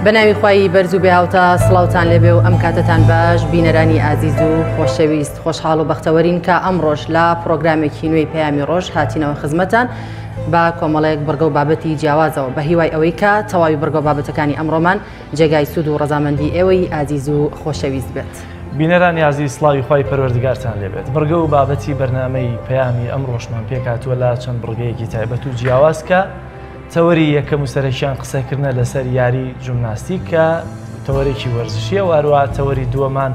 بەناوی خوای بەرز و بێهاوتە سڵاوتان لێبێ و ئەم کاتتان باش بینەرانی ئازیز و خۆشەویست خۆشحاڵ و بەختەوەرین کە ئەمڕۆژ لە پرۆگرامێکی نوێی پەیامی ڕۆژ هاتینەوە خزمەتان با کۆمەڵەیەک بڕگە و بابەتی جیاوازەوە بە هیوای ئەوەی کە تەواوی بڕگە و بابەتەکانی ئەمڕۆمان جێگای سوود و ڕەزامەندی ئێوەی ئازیز و خۆشەویست بێت. بینەرانی عزیز سڵاوی خوای پەروەردگارتان لێبێت. بڕگە و بابەتی بەرنامەی پەیامی ئەمڕۆژمان پێکهاتووە لە چەند بڕگەیەکی تایبەت و جیاواز کە تەوەری یەکەم و سەرەکیان قسەکردنە لەسەر یاری جیمناستیک کە تەوەرێکی وەرزشیە و هەروەها تەوەری دووەمان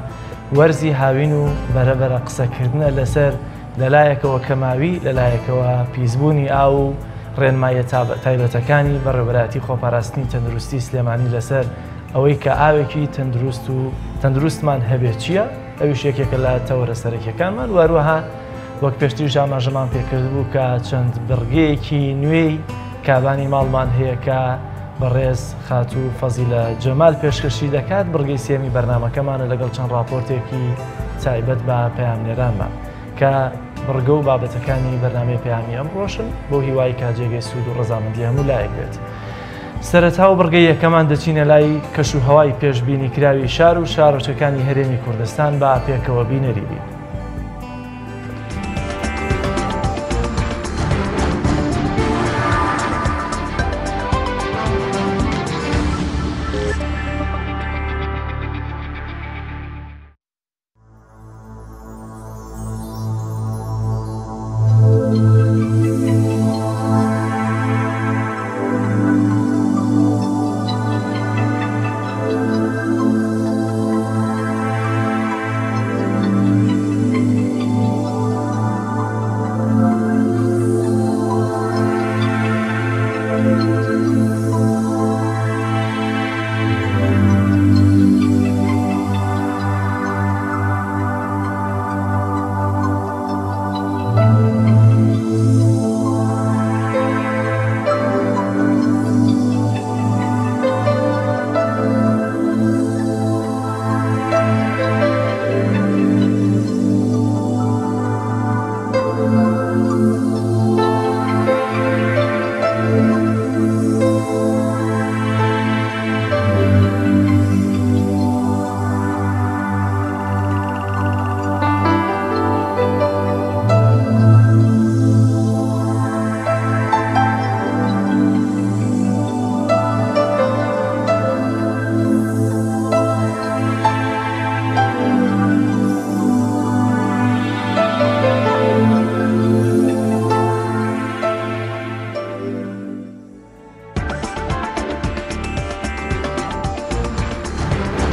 وەرزی هاوین و بەرەبەرە قسەکردنە لەسەر لەلایەکەوە کەماوی لەلایەکەوە پیسبوونی ئاو و ڕێنمایە تایبەتەکانی بەڕێوەبەراتی خۆپاراستنی تەندروستی سلێمانی لەسەر ئەوەی کە ئاوێکی تەندروستمان هەبێت چییە؟ ئەویش یەکێکە لە تەوەرە سەرەکیەکانمان و هەروەها وەک پێشتر ئاماژەمان پێکرد بوو کە چەند بڕگەیەکی نوێی کابانی ماڵمان هەیە کە بەڕێز خاتوو فەزیلە جەمال پێشکەشی دەکات. بڕگەی سێمی بەرنامەکەمانە لەگەڵ چەند راپۆرتێکی تایبەت بە پەیامنێرانمان کە بڕگە و بابەتەکانی بەرنامەی پەیامی ئەمڕۆژن بۆ هیوای کاجێگەی سوود و ڕەزامەندی هەموو لایەک بێت. سەرەتا و بڕگەی یەکەمان دەچینە لای کەشوهەوای پێشبینی کراوی شار و شارۆچەکانی هەرێمی کوردستان بە پێکەوە بینەری بین.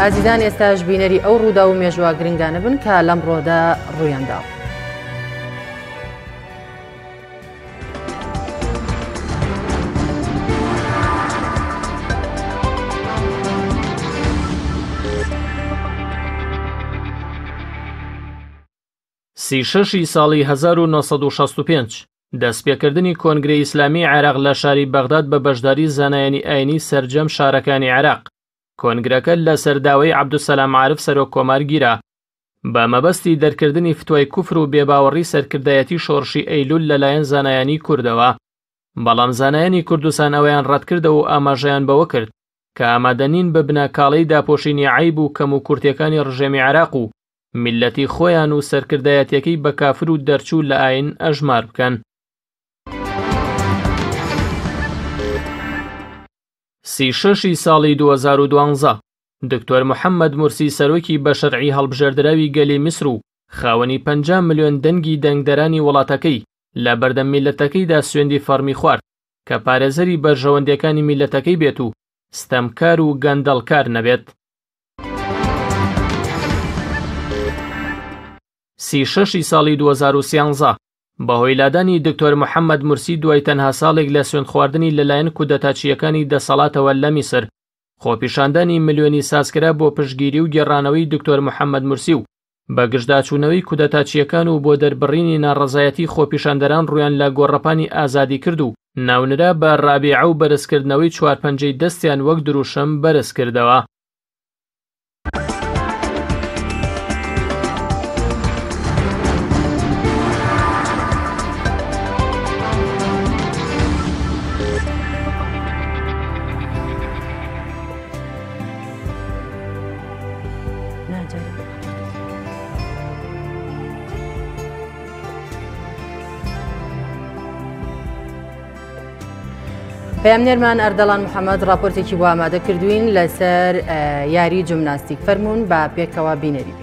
ئازیزان ئێستاش بینەری ئەو ڕوودا و مێژووا گرنگانە بن کە لەمڕۆدا ڕوویاندا. سی ساڵی 1965 دەستپێکردنی کۆنگرەی ئیسلامی عێراق لە شاری بەغداد بە بەشداری زانایانی ئاینی سەرجەم شارەکانی عێراق. کۆنگرەکە لە سەرداوای عەبدولسەلام عارف سەرۆک کۆمارگیرە بە مەبەستی دەرکردنی فتوای کوفر و بێباوەڕی سەرکردایەتی شۆڕشی ئەیلول لەلایەن زانایانی کوردەوە. بەڵام زانایانی کوردستان ئەوەیان ڕەتکردەوە و ئاماژەیان بەوە کرد کە ئامادەنین بە بنەکاڵەی داپۆشینی عەیب و کەم و کورتیەکانی ڕژێمی عێراق و میلەتی خۆیان و سەرکردایەتیەکەی بە کافر و دەرچوو لە ئاین ئەژمار بکەن. 36 ساڵی 2012 دکتۆر محەممەد مورسی سەرۆکی بە شەرعی هەڵبژێردراوی گەلی میسر و خاوەنی 50 ملیۆن دەنگی دەنگدەرانی وڵاتەکەی لە بەردەم میلەتەکەیدا سوێندی فەرمی خوارد کە پارێزەری بەرژەوەندەکانی میلەتەکەی بێت و ستەمکار و گەندەڵکار نەبێت. 36 ساڵی 2013 بەهۆی لادانی دکتۆر محەممەد مورسی دوای تەنها ساڵێک لە سوێند خواردنی لەلایەن کودەتاچیەکانی دەسەڵاتەوە لە میسر خۆپیشاندانی ملیۆنی سازکرا بۆ پشتگیری و گێڕانەوەی دکتۆر محەممەد مورسی و بە گشتداچوونەوەی کودەتاچیەکان و بۆ دەربڕینی ناڕەزایەتی خۆپیشاندەران ڕویان لە گۆڕەپانی ئازادی کرد و ناونرا بە ڕابیعە و بەرزکردنەوەی چوارپەنجەی دەستیان وەک دروشەم بەرز کردەوە. پەیامنێرمان ئەردەڵان محەممەد راپۆرتێکی بۆ ئامادە کردوین لەسەر یاری جمناستیک فەرمونون بە پێکەوە بینەری.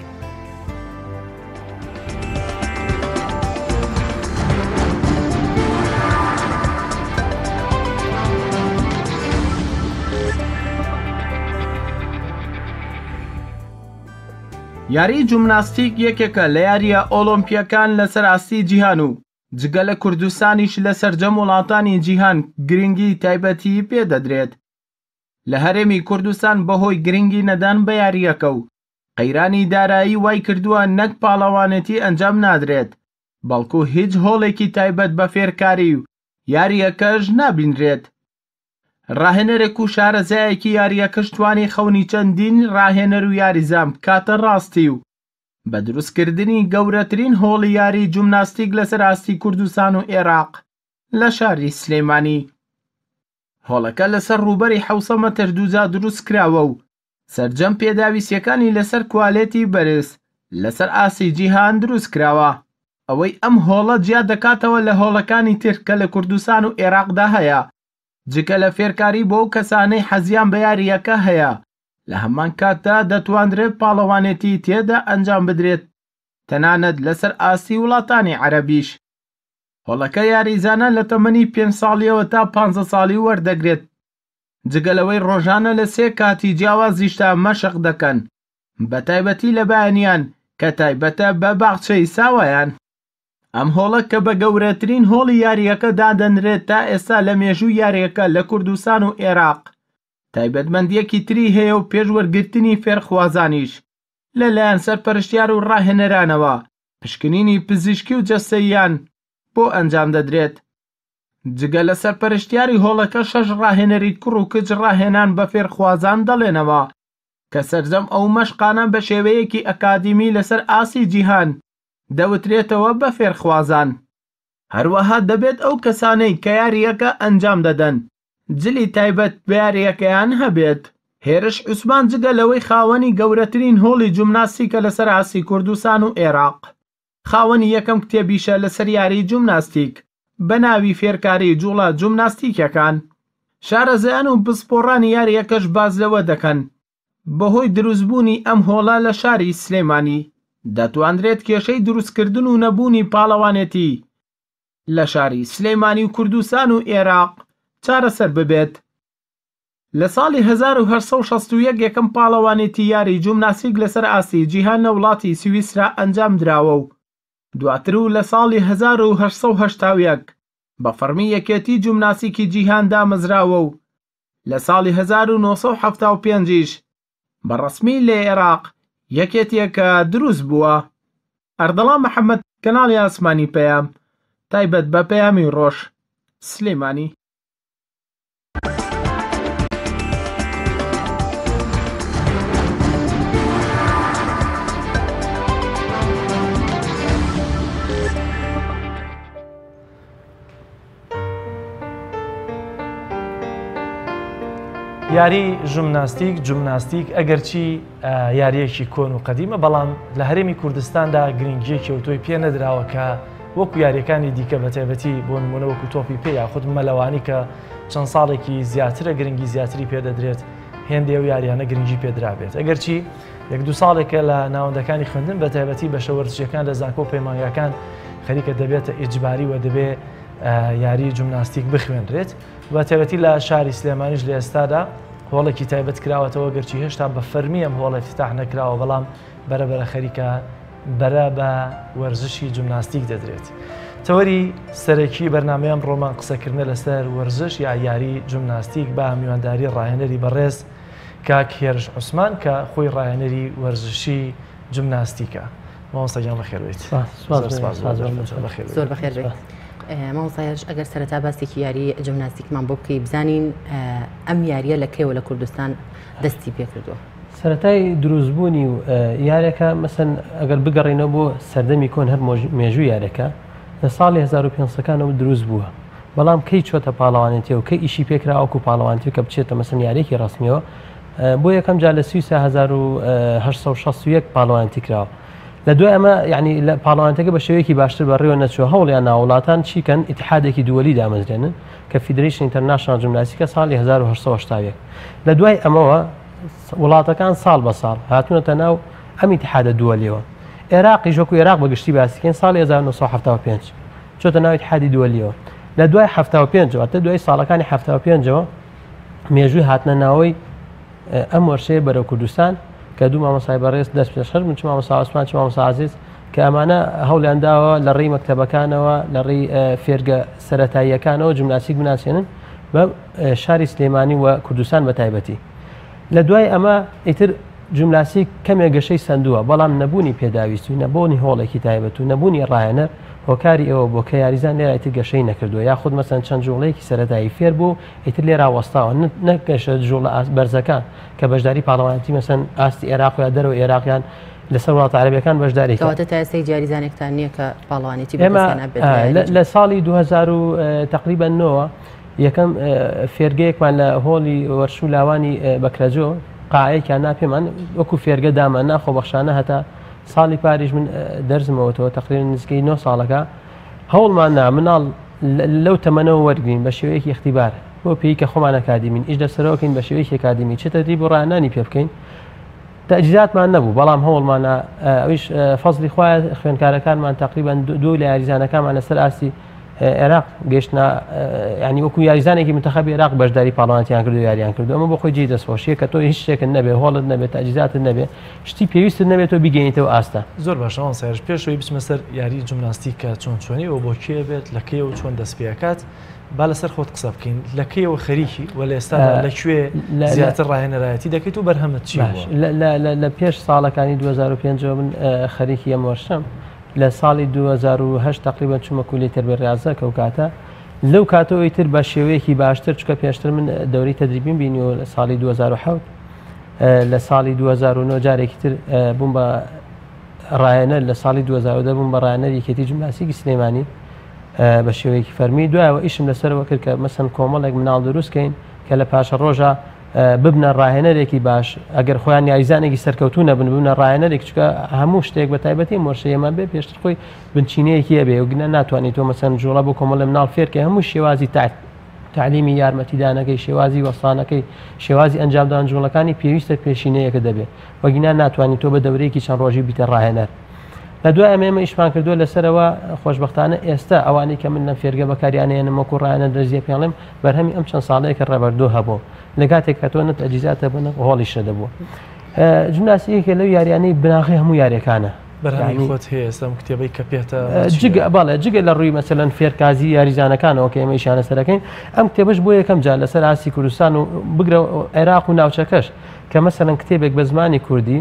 یاری جمناستیک یەکێکە لە یاریە ئۆلۆمپیەکان لەسەر ئاستی جیهان و جگە لە کوردستانیش لە سەرجەم وڵاتانی جیهان گرنگی تایبەتی پێدەدرێت. لە هەرێمی کوردستان بەهۆی گرنگی نەدان بە یاریەکە و قەیرانی دارایی وای کردووە نەک پاڵەوانێتی ئەنجام نادرێت، بەڵکو هیچ هۆڵێکی تایبەت بە فێرکاری و یاریەکەش نابینرێت. ڕاهێنەرێک و شارەزایەکی یاریەکەش توانی خەونی چەندین ڕاهێنەر و یاریزام کاتە ڕاستی و بە دروستکردنی گەورەترین هۆڵی یاری جمناستیک لەسەر ئاستی کوردستان و عێراق لە شاری سلێمانی. هۆڵەکە لەسەر ڕووبەری 700 مەتر دووجا دروست کراوە و سەرجەم پێداویستیەکانی لەسەر کوالێتی بەرز لەسەر ئاسی جیهان دروست کراوە. ئەوەی ئەم هۆڵە جیا دەکاتەوە لە هۆڵەکانی تر کە لە کوردستان و عێراقدا هەیە، جگە لە فێرکاری بۆ ئەو کەسانەی حەزیان بە یاریەکە هەیە لە هەمان کاتدا دەتوانرێت پاڵەوانێتی تێدا ئەنجام بدرێت، تەنانەت لەسەر ئاستی وڵاتانی عەرەبیش. هۆڵەکە یاریزانە لە تەمەنی 5 ساڵیەوە تا 15 ساڵی وەردەگرێت، جگە لەوەی ڕۆژانە لە 3 کاتی جیاوازیشدا مەشق دەکەن، بە تایبەتی لە بەیانیان کە تایبەتە بە باخچەی ساوایان. ئەم هۆڵە کە بە گەورەترین هۆڵی یاریەکە دادەنرێت تا ئێستا لە مێژووی یاریەکە لە کوردستان و عێراق، تایبەتمەندیەکی تری هەیە و پێشوەرگرتنی فێرخوازانیش لەلایەن سەرپەرشتیار و ڕاهێنەرانەوە پشکنینی پزیشکی و جەستەییان بۆ ئەنجام دەدرێت. جگە لە سەرپەرشتیاری هۆڵەکە 6 ڕاهێنەری کوڕ و کچ ڕاهێنان بە فێرخوازان دەڵێنەوە کە سەرجەم ئەو مەشقانە بە شێوەیەکی ئەکادیمی لەسەر ئاسی جیهان دەوترێتەوە بە فێرخوازان. هەروەها دەبێت ئەو کەسانەی کە یاریەکە ئەنجام دەدەن جلی تایبەت بە یاریەکەیان هەبێت. هێرش عوسمان جگە لەوەی خاوەنی گەورەترین هۆڵی جمناستیکە لەسەر ئاسی کوردستان و عێراق، خاوەنی یەکەم کتێبیشە لەسەر یاری جمناستیک بە ناوی فێرکاری جوڵە جمناستیکەکان. شارەزایان و پسپۆڕانی یاریەکەش باز لەوە دەکەن بەهۆی دروستبوونی ئەم هۆڵە لە شاری سلێمانی دەتوانرێت کێشەی دروستکردن و نەبوونی پاڵەوانێتی لە شاری سلێمانی و کوردستان و عێراق چارەسەر ببێت. لە ساڵی 1861 یەکەم پاڵەوانێتی یاری جمناستیک لەسەر ئاسی جیهان لە وڵاتی سویسرا ئەنجام دراوە و دواتر و لە ساڵی 1881 بە فەرمی یەکێتی جمناستیکی جیهان دامەزراوە و لە ساڵی 1975ش بەڕەسمی لە عێراق یەکێتیەکە دروست بووە. ئەردەڵان محەممەد، کەناڵی ئاسمانی پەیام، تایبەت بە پەیامی ڕۆژ، سلێمانی. یاری جمناستیک ئەگەرچی یاریەکی کۆن و قەدیمە، بەڵام لە هەرێمی کوردستاندا گرنگیەکی ئەوتۆی پێ نەدراوە کە وەکو یاریەکانی دیکە بە تایبەتی بۆ نمونە وەکو تۆپی پێ یاخود مەلەوانی کە چەند ساڵێکی زیاترە گرنگی زیاتری پێدەدرێت هێندێ و یاریانە گرنگی پێدرابێت. ئەگەرچی 1-2 ساڵێکە لە ناوەندەکانی خوێندن بە تایبەتی بە شەوەرزشیەکان لە زانکۆ پەیمانگاکان خەریکە دەبێتە ئیجباری و دەبێ یاری جمناستیک بخوێنرێت. بە تایبەتی لە شاری سلێمانیش لە ئێستادا هۆڵێکی تایبەت کراوەتەوە، گەرچی هێشتا بە فەرمی ئەم هۆڵە افتتاح نەکراوە، بەڵام بەرەبەرە خەریکە بەرە بە وەرزشی جمناستیک دەدرێت. تەوەری سەرەکی بەرنامەیەم ڕۆمان قسەکردنە لەسەر وەرزش یا یاری جمناستیک بە میوانداری ڕاهێنەری بەڕێز کاک هێرش عوسمان کە خۆی ڕاهێنەری وەرزشی جمناستیکە. مامۆستاگیان بەخێر بێت. زۆر بەخێر بێت. مامۆستایش ئەگەر سەرەتا باسێکی یاری جمناستیکمان بۆ بکەی بزانین ئەم یاریە لە کێوە لە کوردستان دەستی پێ کردووە؟ سەرەتای دروستبوونی و یارێکە مەسەن ئەگەر بگەڕینەوە بۆ سەردەمی کۆن هەر مێژوو یارەکە لە ساڵی 1500ەکانەوە دروست بووە، بەڵام کەی چۆتە پاڵەوانێتی و کەی ئیشی پێکراوەکو پاڵەوانێتی کە بچێتە مەسەن یارێکی ڕسمیەوە بۆ یەکەم جا لە سویسا 1861 پاڵەوانێتی کراوە. لە دوای ئەمە ینی لە پاڵەوانەتەکە بە شێوەیەکی باشتر بەڕێوە نەچوە هەوڵیان ناوڵاتان چیکەن ئیتحادێکی دووەلی دامەزرێنن کە فیدریشن ئینتەرناشنال جیمناستیکە ساڵی 1970 لە دوای ئەمەوە وڵاتەکان ساڵ بە ساڵ هاتوونەتە ناو ئەم ئیتحادە دووەلیەوە. عێراقی ژۆکو عێراق بەگشتی باسیکەین ساڵی 1975 چۆتە ناو ئیتحادی دووەلیەوە. لە دوای 75 تا دوای ساڵەکانی 75ەوە مێژووی هاتنە ناوەی ئەم وەرشەیە بەرەو کوردستان کە دوو مامۆسای بەڕێز دەست پێشخەر من چ مامۆستا عوسمان چ مامۆستا عەزیز کە ئەمانە هەوڵیان داوە لە ڕێی مەکتەبەکانەوە لە ڕێی فێرگە سەرەتاییەکانەوە جیمناستیک بناسیێنن بە شاری سلێمانی و کوردستان بە تایبەتی. لە دوای ئەمە ئیتر جیمناستیک کەمێک گەشەی سندووە بەڵام نەبوونی پێداویست و نەبوونی هۆڵێکی تایبەت و نەبوونی ڕاهێنەر هۆکاری ئەوە بۆ کە یاریزان لێرە ئیتر گەشەی نەکردووە یاخود مەسەن چەند جوڵەیەکی سەرەتایی فێر بوو ئیتر لێرا وەستاوە نەگەشە جوڵە بەرزەکان کە بەشداری پاڵەوانەتی مەسەن ئاستی عێراق و یا دەرەوە عێراقیان لەسەر وڵاتە عەرەبیەکان بەشداری کەواتە تا ئێستای جاریزانێکتان نییە کە پاڵەوانێتی لە ساڵی 2000 تقریبا 9 یەکەم فێرگەیەکمان لە هۆڵی وەرشوو لاوانی بەکرەجۆ قاعەیەکیان ناپێمان وەکو فێرگە دامان ناخۆبەخشانە هەتا ساڵی پاریش من دەرزمەوەتەوە تقریبا نزیکەی 9 ساڵەکە هەوڵمان مناڵ لەو تەمەنەوە وەرگین بە شێوەیەکی اختیبار بۆ پێی کە خۆمان ئەکادیمین ئیش دەسەرەوەکەین بە شێوەیەکی ئەکادیمی چێتە دی بۆ ڕانانی پێ بکەین تەجیزاتمان نەبوو بەڵام هەوڵمانە ئەویش فەزلی خوایە خوێندکارەکانمان تقریبا دوو لە یاریزانەکانمان لەسەر ئاستی عێراق گەشتنا ینی وەکو یاریزانێکی منتەخەبی عێراق بەشداری پاڵەوانەتیان کردو یاریان کردو ئەمە بۆ خۆی جێی دەستخۆشیە کە تۆ هیچ شتێکت نەبێ هۆڵت نەبێت تەجیزاتت نەبێ شتی پێویستت نەبێت تۆ بیگەینیتەوە ئاستا. زۆر باشە سەرش پێشەوەی بچمە سەر یاری جیمناستیکە چۆن چۆنیەوە بۆ کێ بێت لە کێوە چۆن دەست پێکات با لەسەر خۆت قسە بکەین لە کێوە خەریکی و لە ئێستا لەکوێ زیاتر ڕاهێنەرایەتی دەکەیت و بەرهەمت چی لە پێش ساڵەکانی 2005 من خەریکی ئەم وەرشەم لە ساڵی 2008 تقریبا چوومە کولی تربیەت کە و کاتە لەو کاتەوەی تر بە شێوەیەکی باشتر چکە پێشتر من دەوری تەدریبیم بینیەوە لە ساڵی 2007 لە ساڵی 2009 جارێکی تر بووم بە ڕاهێنەر لە ساڵی 2010 بووم بە ڕاهێنەری جیمناستیکی سلێمانی بە شێوەیەکی فەرمی دوایەوە ئیشم لەسەرەوە کرد کە مەسەن کۆمەڵێک مناڵ دروستکەین کە لە پاشە ڕۆژە ببنە ڕاهێنەرێکی باش ئەگەر خۆیان یاریزانێکی سەرکەوتو نەبن ببنە ڕاهێنەرێک چکە هەموو شتێک بە تایبەتی مۆرشەیەمان بێ پێشتر خۆی بنچینەیەکی هەبێ و گنە ناتوانێت تۆ مەسەن جوڵە بۆ کۆمەڵ لە مناڵ فێرکە هەموو شێوازی تعلیمی یارمەتیدانەکەی شێوازی وەسانەکەی شێوازی ئەنجامدان جوڵەکانی پێویستە پێشینەیەکە دەبێت وەگینا ناتوانانی تۆ بە دەورەیەکی چەند ڕۆژی بیتە ڕاهێنەر. لە دوای ئەمێمە ئیشمان کردووە لەسەرەوە خۆشبەختانە ئێستا ئەوانەی کە من لە فێرگە بەکاریانەیە وەکو ڕاهێنەر دەرزیە پێڵێم بەرهەمی ئەم چەند ساڵەیە کە ڕێبەردوو هەبوو لە کاتێک کە تۆ نەت ئەجیزاتە بنە هۆڵیشە دەبووە. جیمناستیکە لەو یاریانەی بناغی هەموو یاریەکانە بەرهەمی خۆت هەیە ئەم کتێبەی کە پێێتە بەڵێ جگە لە ڕووی مەسەلەن فێرکازی یاریزانەکانەوە کە ئێمە شانە سەرەکەین ئەم کتێبش بۆ یەکەم جار لەسەر ئاسی کوردستان و بگرە عێراق و ناوچەکەش کە مەسەلەن کتێبێک بە زمانی کوردی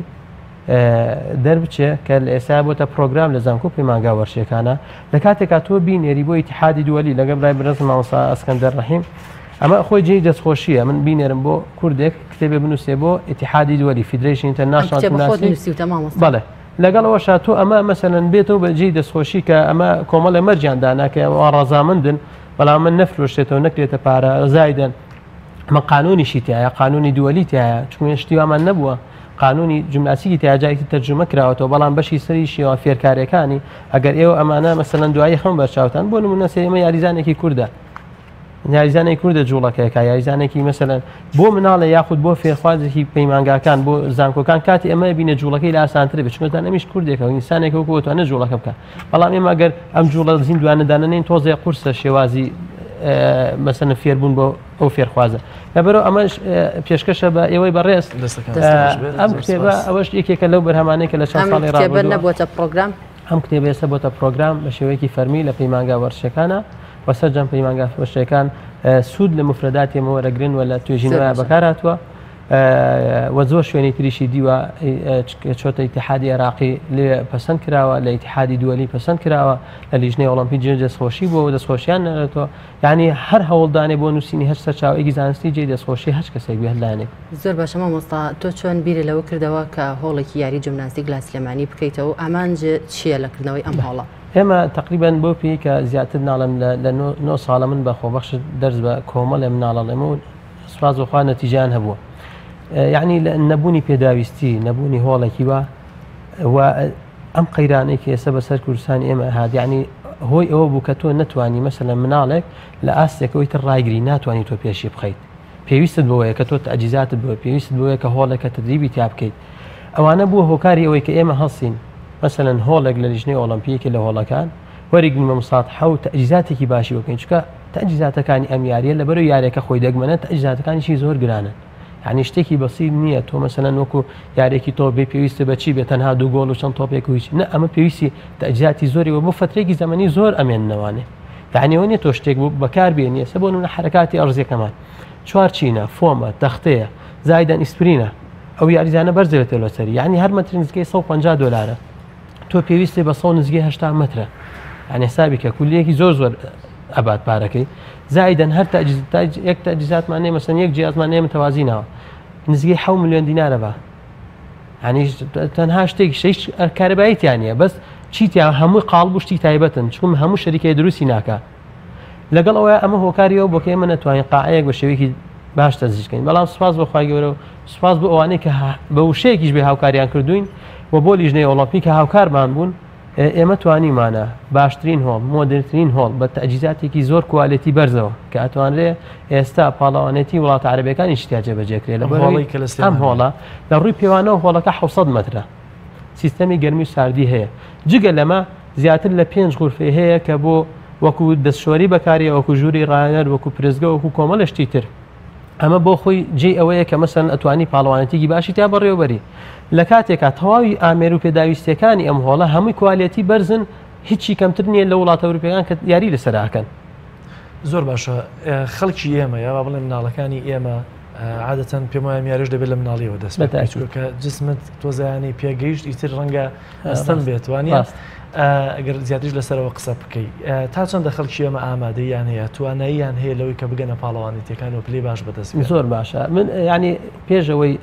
دەربچێ کە لە ئێستا بۆتە پرۆگرام لە زانکۆ پەیمانگا وەرشەکانە لە کاتێکا تۆ بینێری بۆ ئیتیحادی دووەلی لەگە برای بەرز مامۆستا ئەسکەندەر ڕەحیم ئەمە خۆی جێی دەستخۆشیە من بینێرم بۆ کوردێک کتێبێ بنووسێ بۆ ئیتیحادی دووەلی فیدریشن ئینتەرناشنال بەڵێ لەگەڵەوەشا تۆ ئەمە مەسەلەن بێتەوە بە جێی دەستخۆشی کە ئەمە کۆمەڵە مەرجیاندانا کە ڕازامندن بەڵام من نەفرۆشتێتەوە نەکرێتە پارە زایدەن ئەمە قانونیشی تایە قانونی دووەلی تایە چون شتیوامان نەبووە قانونی جیمناستیکی تاجایکی تەرجمە کراوەتەوە بەڵام بەشی سەریشیەوە فێرکارەکانی ئەگەر ئێوە ئەمانە مەسەلەن دوایی خەم بەرچاوتان بۆ نمونە ئێمە یاریزانێکی کووردە یاریزانێکی کووردە جوڵەکەیەکە یاریزانێکی مەسەلەن بۆ مناڵە یاخود بۆ فێرخوازێکی پەیمانگاکان بۆ زانکۆکان کاتی ئەمە بینە جوڵەکەی لە ئاسانتر بێت چونکە ئەمیش کوردێکەوە ئینسانێکە وەکو توانە جوڵەکە بکە بەڵام ئێمە ئەگەر ئەم جوڵە زیندوانەدانەنین تۆزێ قورسە شێوازی مەسەن فێربوون بۆ ئەو فێرخوازە لەبەرەوە ئەمەش پێشکەشە بە ئێوەی بەڕێز ئەم کتێبە ئەوەش یەکێکە لەو بەرهەمانەی کە لە چەند ساڵی ڕابردووە نەبووە پرۆگرام ئەم کتێبە ئێستا بۆتە پرۆگرام بە شێوەیەکی فەرمی لە پەیمانگا وەرشەکانە وەسەرجەم پەیمانگا وەرشەکان سوود لە مفرداتێمە وەرەگرن و لە توێژینەوە بەکارهاتووە و زۆر شوێنی تریشی دیوە چۆتە ئیتیحادی عێراقی لێ پەسەند کراوە لە ئیتیحادی دووەلی پەسەند کراوە لە لیژنەی ئۆڵۆمپیک جێ دەستخۆشی بۆ دەستخۆشیان نەرێتەوە یعنی هەر هەوڵدانێ بۆ نووسینی هەر سەرچاوەیەکی زانستی جێ دەستخۆشی هەچ کەسێک بێ هەلانێک زۆر باشە مامۆستا تۆ چۆن بیرە لەوە کردەوە کە هۆڵێکی یاری جیمناستیک لە سلێمانی بکەیتەوە ئامانجە چییە لەکردنەوەی ئەم هەوڵە ئێمە تقریبا بۆ پێی کە زیاتر ناڵم لە 9 ساڵە من بە خۆبەخش دەرز بە کۆمەڵێ مناڵە ئێمە و سوپاس وخوا نەتیجیان هەبووە یعنی لە نەبوونی پێداویستی نەبوونی هۆڵێکی و ئەم قەیرانەی کە ئێستا بەسەر کوردستانی ئێمە هات یعنی هۆی ئەوە بوو کە تۆ نەتوانی مەسەلەن مناڵێک لە ئاستێکەوەی تر ڕایگری ناتوانانی تۆ پێشی بخەیت پێویستت بۆیە کە تۆ تەجیزاتت بووە پێویست بووە کە هۆڵێکە تدریبی تا بکەیت ئەوانە بووە هۆکاری ئەوەی کە ئێمە هەڵسین مەسەلەن هۆڵێک لە لیژنەی ئۆلمپیەکی لە هۆڵەکان وەریگرین بە مساڵ حەوت تەجیزاتێکی باشی بکەین چکە تەجیزاتەکانی ئەم یاریە لەبەرەوەی یارێکە خۆی دەگمەنە تەجیزاتەکانیشی زۆر گرانە یعنی شتێکی بەسیط نییە تۆ مەسەلەن وەکو یارێکی تۆ بێ پێویستە بەچی بێت تەنها 2 گۆڵ و چەند تۆپێک و هیچ نە ئەمە پێویستی تەجیزاتی زۆری بۆ فترێکی زەمەنی زۆر ئەمێننەوانێ یعنی ئەوە نیە تۆ شتێک بەکار بێنیە سە بۆ نمونە حرەکاتی ئەرزیەکەمان چوار چینە فۆمە تەختەیە زایدەن ئیسپرینە ئەو یاریزانە بەرزێتێت لەسەری یعنی هەر مەتر نزگەی $150 تۆ پێویستی بە 100 نزگەی 80 مترە یعنی حسابی کە کولیەکی زۆر ئەبات پارەکەی زایدەن هەر یەک تەجیزاتمانەیە مەسەن یەک جیازمانەیە متەوازینەوە نزگەی 7 ملیۆن دینارە بە ینی تەنها شتێکی شەیش کارەباییتیانە بەس چیتیا هەمووی قاڵب و شتی تایبەتن چکم هەموو شەریکەی دروستی ناکە لەگەڵ ئەوە ئەمە هۆکاریەوە بۆ کە ئێمە نەتوانین قاعەیەک بە شێوەیەکی باش تەزیزکەین بەڵام سوپاس بۆ خوای گەورە و سوپاس بۆ ئەوانەی کە بە وشەیەکیش بێ هاوکاریان کردوین و بۆ لیژنەی ئۆلۆمپیک کە هاوکارمان بوون ئێمە توانیمانە باشترین هۆڵ مۆدرنترین هۆڵ بە تەجیزاتێکی زۆر کوالێتی بەرزەوە کە ئەتوانرێ ئێستا پاڵەوانێتی وڵاتە عەرەبیەکانی احتیاجە بەجێکرێت لە ئەم هۆڵە لە ڕووی پێوانەوە هۆڵەکە 600 مترە سیستەمی گەرمی و ساردی هەیە جگە لەمە زیاتر لە 5 غورفەی هەیە کە بۆ وەکو دەستشۆری بەکاری وەکو ژووری ڕایەر وەکو پرزگە وەکو کۆمەڵە شتی تر ئەمە بۆ خۆی جێ ئەوەیە کە مەسەن ئەتوانی پاڵەوانێتێکی باشی تا بەڕێوەبەری لە کاتێکا تەواوی ئامێر و پێداویستەکانی ئەم هۆڵە هەمووی کوالێتی بەرزن هیچی کەمتر نییە لە وڵاتە ئەوروپیەکان کە یاری لەسەراکەن زۆر باشە خەڵکی ئێمە یا بڵێ مناڵەکانی ئێمە عادەتەن پێم وایە میاریش دەبێت لە مناڵیەوە دەست کە جسمت تۆزایانی پێگەیشت ئیتر ڕەنگە ئەستەم بێت وانە ئەگەر زیاتریش لەسەرەوە قسە بکەیت تا چەندە خەڵکی ئێمە ئامادەیان هەیە تواناییان هەیە لەوەی کە بگەنە پاڵەوانێتیەکان و پلەی باش بەدەست زۆر باشە من ینی پێشەوەی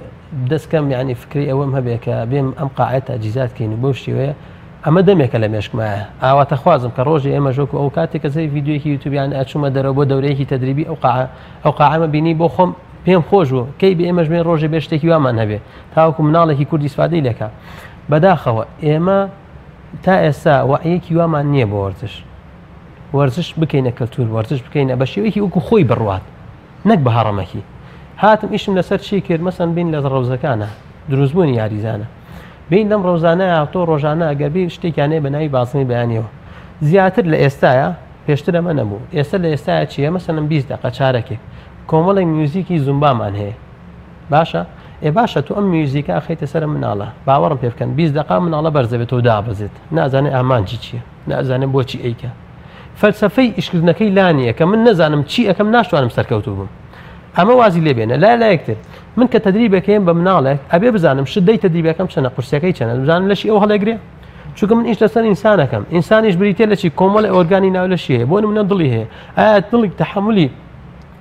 دەستکەم ینی فکری ئەوەم هەبێ کە بێم ئەم قاعەت تەجیزاتکەین بۆ شێوەیە ئەمە دەمێکە لە مێشکمایە ئاواتە خوازم کە ڕۆژی ئێمە ژۆکو ئەو کاتێک کە زەی ڤیددیوەیەکی یوتیوبیان ئەچوومە دەرەوە بۆ دەورەیەکی تەدریبی ئەو قاعەمە بینی بۆ خۆم پێم خۆش بوو کەی بێ ئێمەش بێن ڕۆژێ بێ شتێکی وامان هەبێ تاوەکو مناڵێکی کوردی سوادەی لەکە بەداخەوە ئێمە تا ئێستا وعیەکی وامان نییە بۆ وەرزش بکەینە کەلتور وەرزش بکەینە بە شێوەیەکی وەکو خۆی بڕوات نەک بە هەڕەمەکی هاتم ئیشم لەسەر چی کرد مەسەن بین لە ڕەوزەکانە دروستبوونی یاریزانە بین لەم ڕۆژانە تۆ ڕۆژانە ئەگەر شتێکیانەیە بە ناوی باسمی بەیانیەوە زیاتر لە ئێستاە پێشتر ئەمە نەبوو ئێستا لە ئێستاە چیە مەسەنم 20 دقیقە چارەکێک کۆمەڵی میوزیکی زومبامان هەیە باشە باشە تو ئەم میوزیکا خەیتە سەر مناڵە باوەڕم پێ بکەن 20 دقیقە مناڵە بەرزەبێتەوە دابەزێت نازانێ ئامانجی چییە نازانێ بۆچی ئەیکە فەلسەفەی ئیشکردنەکەی لانیە کە من نەزانم چی ئەەکەم ناشتوانم سەرکەوتو بووم ئەمە وازی لێبێنە لایەکتر من کە تەدریبەکەیم بە مناڵێک ئەبێ بزانم شدەی تەدریبەکەم چەنە قورسەکەی چەنە بزانم لەشی ئەو هەڵەگرێ چونکە من ئیش لەسەر ئینسانەکەم ئینسانیش بریتێ لە چی کۆمەڵی ئۆرگانی ناو لە شیەیە بۆ منە دڵی هەیە ئایا دڵی تەحملی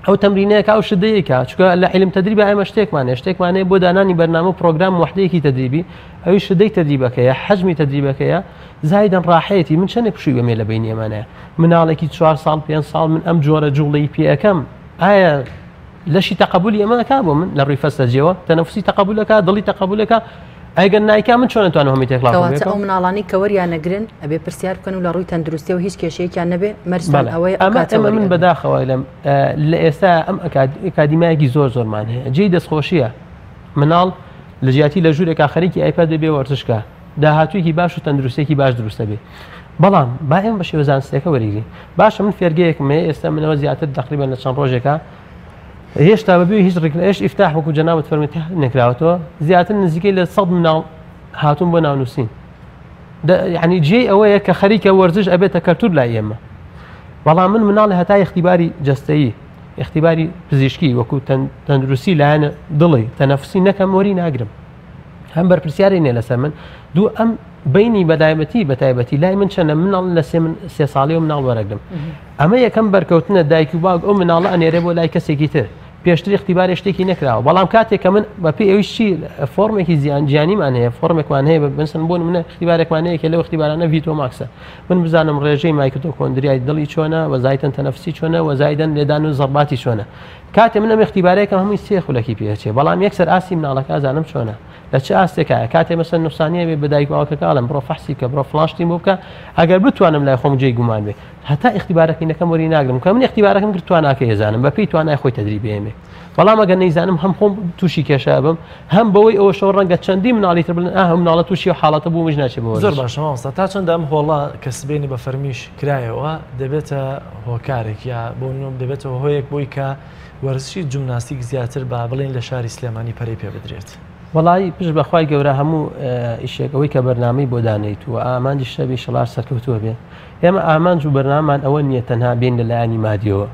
ئەو تەمرینەیەکە ئەو شدەیەکە چکە لە عیلم تەدریبە ئێمە شتێکمانەیە بۆ دانانی بەرنامە و پرۆگرام وحدەیەکی تەدریبی ئەوی شدەی تەدریبەکەیە حەجمی تەدریبەکەیە زایدەن ڕاحەتی من چەندێک پشووی بەمێ لە بینی ئێمانەیە مناڵێکی 4 ساڵ 5 ساڵ من ئەم جۆرە جوڵی پێەکەم ئایا لەشی تەقبولی ئەمەکە بۆ من لە ڕووی فەسەجیەوە تەنەفوسی تەقبولەکە دڵی تەقبولەکە ئەگەر نایکا من چۆن نتوانم هەمی تێکڵاو ئەو مناڵانی کە وەریان نەگرن ئەبێ پرسیار بکەن و لە ڕووی تەندروستی و هیچ کێشەیەکیان نەبێ مەرجان ئەوەی ئەمە من بەداخەوە لە ئێستا ئەم ئەکادیمایەکی زۆرمان هەیە جێی دەستخۆشیە مناڵ لە جیاتی لە ژوورێکا خەریکی ئایپاد دەبێ وەرزشکە داهاتوویەکی باش و تەندروستێکی باش دروستە بێ بەڵام با ئێمە بە شێوە زانستیەکە وەریگرین باشە من فێرگەیەکمێ ئێستا منەوە زیاتر تقریبا لە چەند ڕۆژێکە هێشتا بەبێ هیچ ڕێکلەش ئیفتاح وەکو جەنابەت فەرموویت نەکراوەتەوە زیاتر نزیکەی لە 100 مناڵ هاتوون بۆ ناونووسین یعنی جێ ئەوەیە کە خەریکە وەرزش ئەبێتە کەلتور لای ئێمە بەڵام من مناڵی هەتا اختیباری جەستەیی اختیباری پزیشکی وەکو تەندروستی لایەنە دڵی تەنەفسی نەکەم وەری ناگرم هەم بەرپرسیاری نێ لەسەر من دوو ئەم بینی بەتایبەتی لای من چەنە مناڵ لە 3 ساڵی و مناڵ وەرەگرم ئەمە یەکەم بەرکەوتنە دایک و باوک ئەو مناڵە ئەنێرێ بۆ لای کەسێکی تر پێشتر اختیبار شتێکی نەکراوە بەڵام کاتێک کە من بەپی ئەویشی فۆرمێکی جیانیمان هەیە فۆرمێکمان هەیە بنسن بۆ منە اختیبارێکمان هەیە کە لەو اختیبارانە ڤیتۆ ماکسە من بزانم ڕێژەی مایکرۆکۆندریای دڵی چۆنە وەزایتەن تەنەفسی چۆنە وەزایدەن لێدان و زەڕباتی چۆنە کاتێ منە اختیبارێکم هەمووی سێ خولەکی پێچێ بەڵام یەکسەر ئاسی مناڵەکە زانم چۆنە لە چه ئاستێکایە کاتێ مەسەن نووسانیە بێ بەدایک باوکەکەڵم بڕۆ فەحسی کە بڕۆ فلاشتی بۆ بکە ئەگەر بتوانم لای خۆم جێی گومان بێ هەتا اختیبارەکەینەکەم وەری ناگرم کە من اختیبارەکەم کرد تواناکە ێزانم بەپی توانای خۆی تەدریب بێمێ بەڵام ئەگەر نەیزانم هەم خۆم تووشی کێشە بم هەم بەوەی ئەوە شەو ڕەنگە چەندی مناڵی تر بڵن ئەه مناڵە تووشی و حاڵەتە بوو مژ ناچێت بەوە زۆر باشە مامۆستا تا چەندە ئەم هۆڵە کە سبێنی بە فەرمیش کرایەوە دەبێتە هۆکارێک یا بۆ نوێم دەبێتەوە هۆیەک بۆی کە وەرزشی جیمناستیک زیاتر با بڵێن لە شاری سلێمانی پەرەی پێ بدرێت وڵی پشت بەخوای گەورە هەموو ئیشێکەوەی کە بەرنامەی بۆ دانیت و ئامانجی شەبی شەڵار سەرکەوتووە بێ ئێمە ئامانج و بەرنامان ئەوە نییە تەنها بین لە لایانی مادیەوە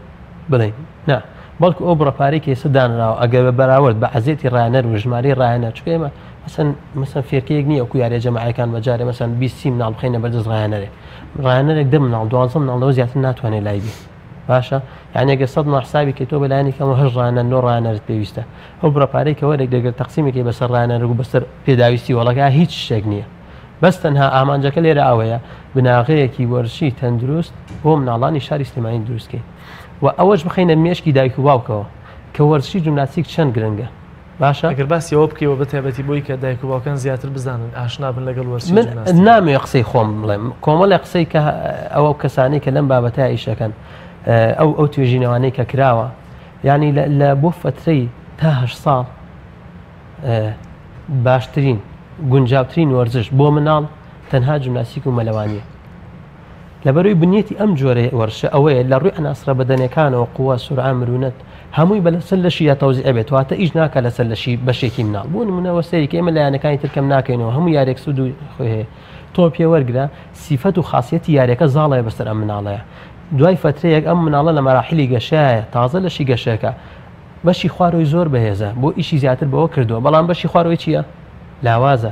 بڵێن نا بەڵکو ئەو بڕەپارێکی ئێستا دانراوە ئەگەر بە بەراورد بە عەزێتی ڕایەنەر و ژمارەی ڕایەنەر چکە ئێمە مەسەن فێرکەیەک نییە ئەوکو یاریە جەماعەکان بەجارێ مەسەن 20 مناڵ بخەینە بەردەست ڕایەنەرێ ڕایەنەرێک 10 مناڵ 12 مناڵەوە زیاتر ناتوانێت لای بێ باشە یعنی ئەگە 100 حسابی کە تۆ بەلایانی کەمە هەژ ڕایەنەر نۆ ڕایەنەرت پێویستە ئەو بڕەپارەی کە وەرێک دەگەر تەقسیمێکی بەسەر ڕایەنەر و بەسەر پێداویستی وەڵەکە هیچ شتێک نییە بەس تەنها ئامانجەکە لێرە ئەوەیە بناغەیەکی وەرزشی تەندروست بۆ مناڵانی شاری سلێمانی دروستکەین و ئەوەش بخەینە مێشکی دایک و باوکەوە کە وەرزشی جیمناستیک چەند گرنگە باشە ئەگەر باسیەوە بکەوە بە تایبەتی بۆی کە دایک و باوکان زیاتر بزانن ئاشنا بن لەگەڵ وەرزشی جیمناستیک من نامەوێت قسەی خۆم بڵێم کۆمەڵی قسەی کە ئەوە کەسانی کە لەم بابەتە ئیشەکەن ئەو توێژینەوانەی کە کراوە ینی لە بۆ فترەی تا 8 ساڵ باشترین گونجاوترین وەرزش بۆ مناڵ تەنها جیمناستیک و مەلەوانیە لەبەرەوەی بنیەتی ئەم جۆرە وەرشە ئەوەیە لە ڕووی ئەناسرە بەدەنەکانەوە قووە سورعە مرونەت هەمووی بە لەسەر لەشی یا تەوزیع ئەبێت واتە ئیش ناکە لەسەر لەشی بەشێکی مناڵ بۆ نمونەوە سەیری کە ئێمە لایەنەکانی ترکەم ناکەینەوە هەموو یارێک سوود و خۆی هەیە تۆ پێ وەرگرە سیفەت و خاصیەتی یاریەکە زاڵەیە بەسەر ئەم مناڵەیە دوای فترەیەک ئەم مناڵە لە مەراحلی گەشایە تازە لەشی گەشەکە بەشی خواروی زۆر بەهێزە بۆ ئیشی زیاتر بەوە کردووە بەڵام بەشی خواروی چییە؟ لاوازە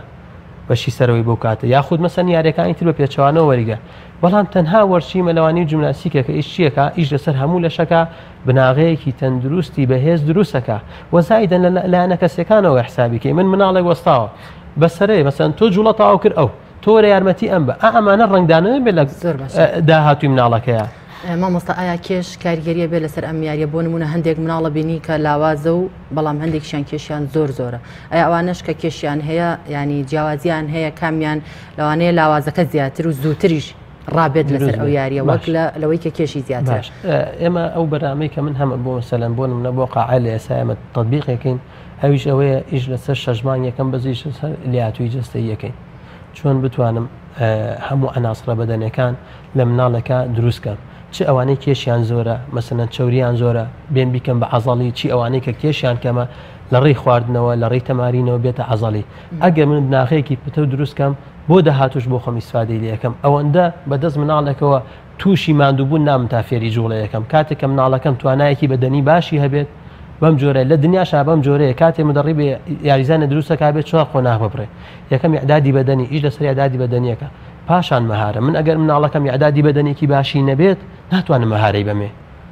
بەشی سەرەوەی بۆ کاتە یاخود مەسەن یاریەکانی تر بە پێچوانەوە وەریگە بەڵام تەنها وەرچی مەلەوانی و جیمناستیکە کە ئیش چیەکە ئیش لەسەر هەموو لەشەکە بناغەیەکی تەندروستی بەهێز دروستەکە وەزایدەن لایەنە کەسەکانەوە حسابیکەی من مناڵێک وەستاوە بەسەرەی مەسەن تۆ جوڵە تاوا کرد ئەو تۆ وەرە یارمەتی ئەم بە ئەمانە ڕنگدانە بێ لە داهاتووی مناڵەکەیە مامۆستا ئایا کێش کاریگەریە بێ لەسەر ئەم یاریە بۆ نمونە هەندێک مناڵە بینی کە لاوازە و بەڵام هەندێکیان کێشیان زۆرە ئەیا ئەوانش کە کێشیان هەیە ینی جیاوازیان هەیە کامیان لەوانەیە لاوازەکە زیاتر و زووتریش ڕابێت لەسەر ئەو یاریە وەک لەوەی کە کێشی زیاتر ئێمە ئەو بەرنامەی کە من هەمە بۆ مەسەلەن بۆ نمونە بۆ قاعە لە ئێستا ئێمە تەطبیقێکین ئەویش ئەوەیە ئیش لەسەر شەژمان یەکەم بەزیش لەسەر لێهاتووی جەستەیی یەکەین چۆن بتوانم هەموو ئەناسرە بەدەنەکان لە مناڵەکە دروستکەم چ ئەوانەی کێشیان زۆرە مەسەنەن چوریان زۆرە بێن بیکەم بە عەزەڵی چی ئەوانەی کە کێشیان کەمە لە ڕێی خواردنەوە لە ڕێی تەمارینەوە بێتە عەزەڵی ئەگەر من بناغەیەکی پتە و دروستکەم بۆ داهاتوش بۆ خۆم ئیسفادەی لێ یەکەم ئەوەندە بەدەست مناڵێکەوە تووشی ماندووبوون نامن تا فێری جوڵە یەکەم کاتێک کە مناڵەکەم توانایەکی بەدەنی باشی هەبێت بەم جۆرە لە دنیاشا بەم جۆرەیە کاتێ مدەڕی بێ یاریزانە دروستەکە بێت چوار خۆناغ ببڕێ یەکەم ئیعدادی بەدەنی ئیش لەسەر ئیعدادی بەدەنیەکە پاشان مەهارە من ئەگەر مناڵەکەم ئیعدادی بەدەنێکی باشی نەبێت ناتوانم مەهارەی بەمێ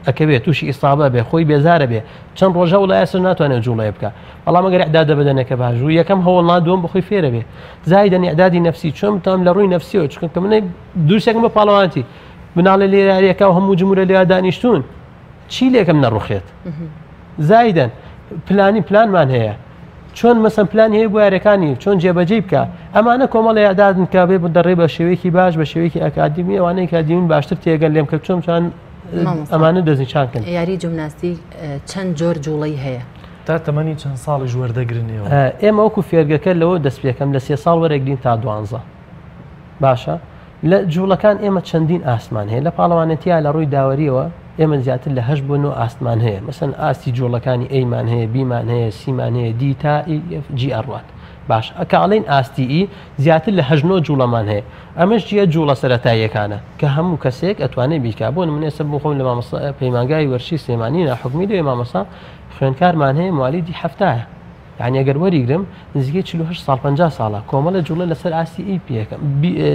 ئەکەوێت تووشی ئیسابە بێ خۆی بێزارە بێ چەند ڕۆژە و لایەسەر ناتوانێت جوڵێ بکە بەڵام ئەگەر ئیعدادە بەدەنەکە باش و یەکەم هەوڵ نادووەم بخۆی فێرە بێ زایدەن ئیعدادی نەفسی چۆن تام لە ڕووی نەفسیەوە چونکە منە دووسێکم بە پاڵەوانتی مناڵە لێراییەکە و هەموو جمهورە لێ دانیشتون چی لێکم نەڕوخێت زایدەن پلانمان هەیە چۆن مەسەن پلانی هەیە بۆ یاریەکانی چۆن جێبەجێ بکە ئەمانە کۆمەڵی ئیعدادن کە بێ دەڕێ بە شێوەیەکی باش بە شێوەیەکی ئەکادمی ئەوانەی کادیمین باشتر تێگەن لێم کە چۆن ئەمانە دەستنیشانکەن یاری جیمناستیک چەند جۆر جوڵەی هەیە تا تەمەنی چەند ساڵی وەردەگرنەوە ئێمە وەکو فێرگەکە لەوە دەست پێکەم لە 3 ساڵ وەرەگرین تا 12 باشە لە جوڵەکان ئێمە چەندین ئاسمان هەیە لە پاڵەوانێتیا لە ڕووی داوەریەوە ئێمە زیاتر لە 8 بۆ 9 ئاسمان هەیە مەسەن ئاستی جوڵەکانی ئەیمان هەیە بیمان هەیە سیمان هەیە دی تا جی ئەڕوات باش ئەکەڵین ئاستی ئی زیاتر لە 8 جوڵەمان هەیە ئەمەش جیە جوڵە سەرەتاییەکانە کە هەموو کەسێک ئەتوانێت بیکا بۆ نمونە ئێستا بۆ خۆم لە پەیمانگای وەرشی سلێمانی ناحوکمی لەوێ مامەسا خوێندکارمان هەیە موالیدی هەفتایە یعنی ئەگەر وەریگرم نزیکەی 48 ساڵ 50 ساڵە کۆمەڵە جوڵە لەسەر ئاستی ئی پێەکەم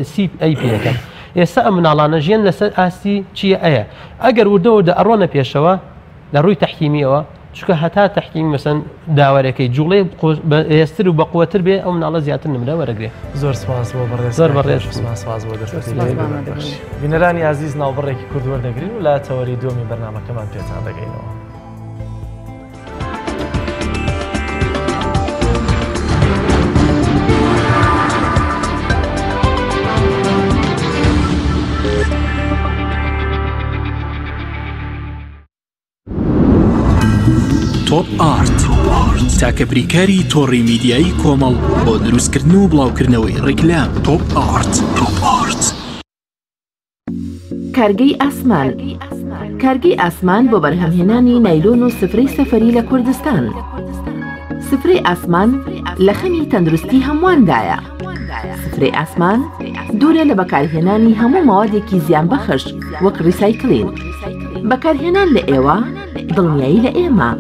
سی ئەی پێەکەم ئێستا ئەم مناڵانە ژیان لەسەر ئاستی چیە ئەیە ئەگەر وردەوەدە ئەڕۆنە پێشەوە لە ڕووی تەحکیمیەوە چکە هەتا تحکیم مەسەن داوەرەکەی جوڵێ هێستر و بەقوەتر بێ ئەو مناڵە زیاتر نمرە وەرەگرێ. زۆر سپاس بۆ بەڕێز زۆر بەڕێز سپاس بۆ دەست بینەرانی عزیز ناوبڕێکی کورد وەردەگرین و لا تەوەری دومی بەرنامەکەمان پێتان دەگەینەوە. تۆپ ئارت تاکە بریکاری تۆڕی میدیایی کۆمەڵ بۆ دروستکردن و بڵاوکردنەوەی ڕیکلام. تۆپ ئارت. کارگەی ئاسمان. کارگەی ئاسمان بۆ بەرهەمهێنانی نایلۆن و سفرەی سەفەری لە کوردستان. سفرەی ئاسمان لە خەمی تەندروستی هەمواندایە. سفرەی ئاسمان دوورە لە بەکارهێنانی هەموو ماوادێکی زیان بەخش وەک ریسایکلین. بەکارهێنان لە ئێوە دڵنیایی لە ئێمە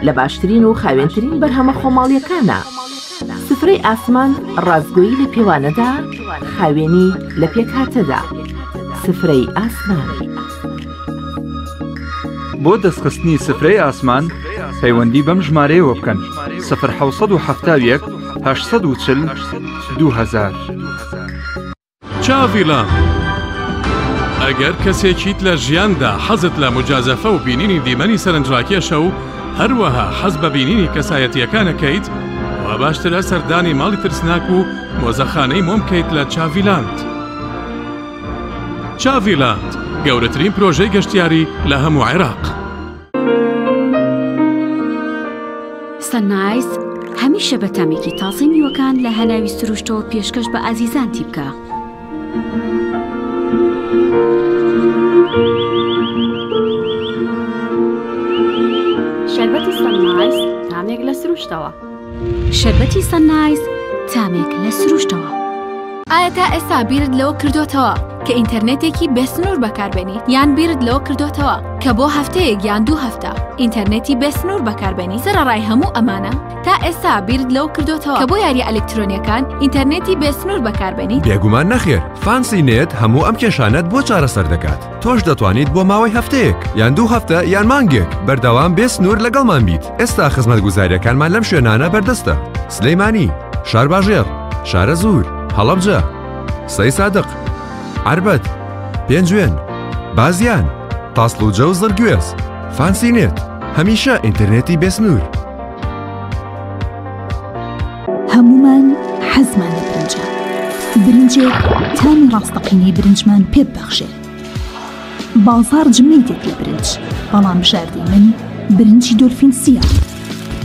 لە باشترین و خاوێنترین بەرهەمە خۆماڵیەکانە. سفرەی ئاسمان ڕازگۆیی لە پێوانەدا، خاوێنی لە پێکهاتەدا. سفرەی ئاسمان. بۆ دەستخستنی سفرەی ئاسمان پەیوەندی بەم ژمارەیەوە بکەن 1970 840 2000. چاڤیلان ئەگەر کەسێکیت لە ژیاندا حەزت لە مجازەفە و بینینی دیمەنی سەرنجڕاکێشە و هەروەها حەز بە بینینی کەسایەتیەکانەکەیت و باشترە سەردانی ماڵی ترسناک و مۆزەخانەی مۆم بکەیت لە چاڤیلاند. چاڤیلاند گەورەترین پرۆژەی گەشتیاری لە هەموو عێراق. سەنایز هەمیشە بە تامێکی تازەی میوەکان لە هەناوی سروشتەوە پێشکەش بە ئازیزانتی بکە. شەربەتی سەنایز تامێک لە سروشتەوە. شەربەتی سەنایز تامێک لە سروشتەوە. ئایا تا ئێستا بیرت لەوە کردوتەوە کە ئینتەرنێتێکی بێسنوور بەکاربێنی یان بیرت لەوە کردوتەوە کە بۆ هەفتەیەک یان 2 هەفتە ئینتەرنێتی بێسنوور بەکاربێنی سەرڕای هەموو ئەمانە تا ئێستا بیرت لەوە کردوتەوە کە بۆ یاری ئەلکترۆنیەکان ئینتەرنێتی بێسنوور بەکاربێنی؟ بێگومان نەخێر، فانسی نێت هەموو ئەم کێشانەت بۆ چارەسەر دەکات. تۆش دەتوانیت بۆ ماوەی هەفتەیەک یان 2 هەفتە یان مانگێک بەردەوام بێسنوور لەگەڵمان بیت. ئێستا خزمەتگوزاریەکانمان لەم شوێنانە بەردەستە: سلەیمانی، شارباژێر، شارە زوور، هەڵەبجە، سەی سادق، عربەت، پێنجوێن، بازیان، تاسڵوجە و زەرگوێز. فانسی نێت هەمیشە ئینتەرنێتی بێسنوور. هەمومان حەزمان لە برنجە. برنجێک تامی ڕاستەقینەی برنجمان پێ ببەخشێ. بازار جمەیتێک لە برنج، بەڵام بژاردەی من برنجی دۆلفینسیە.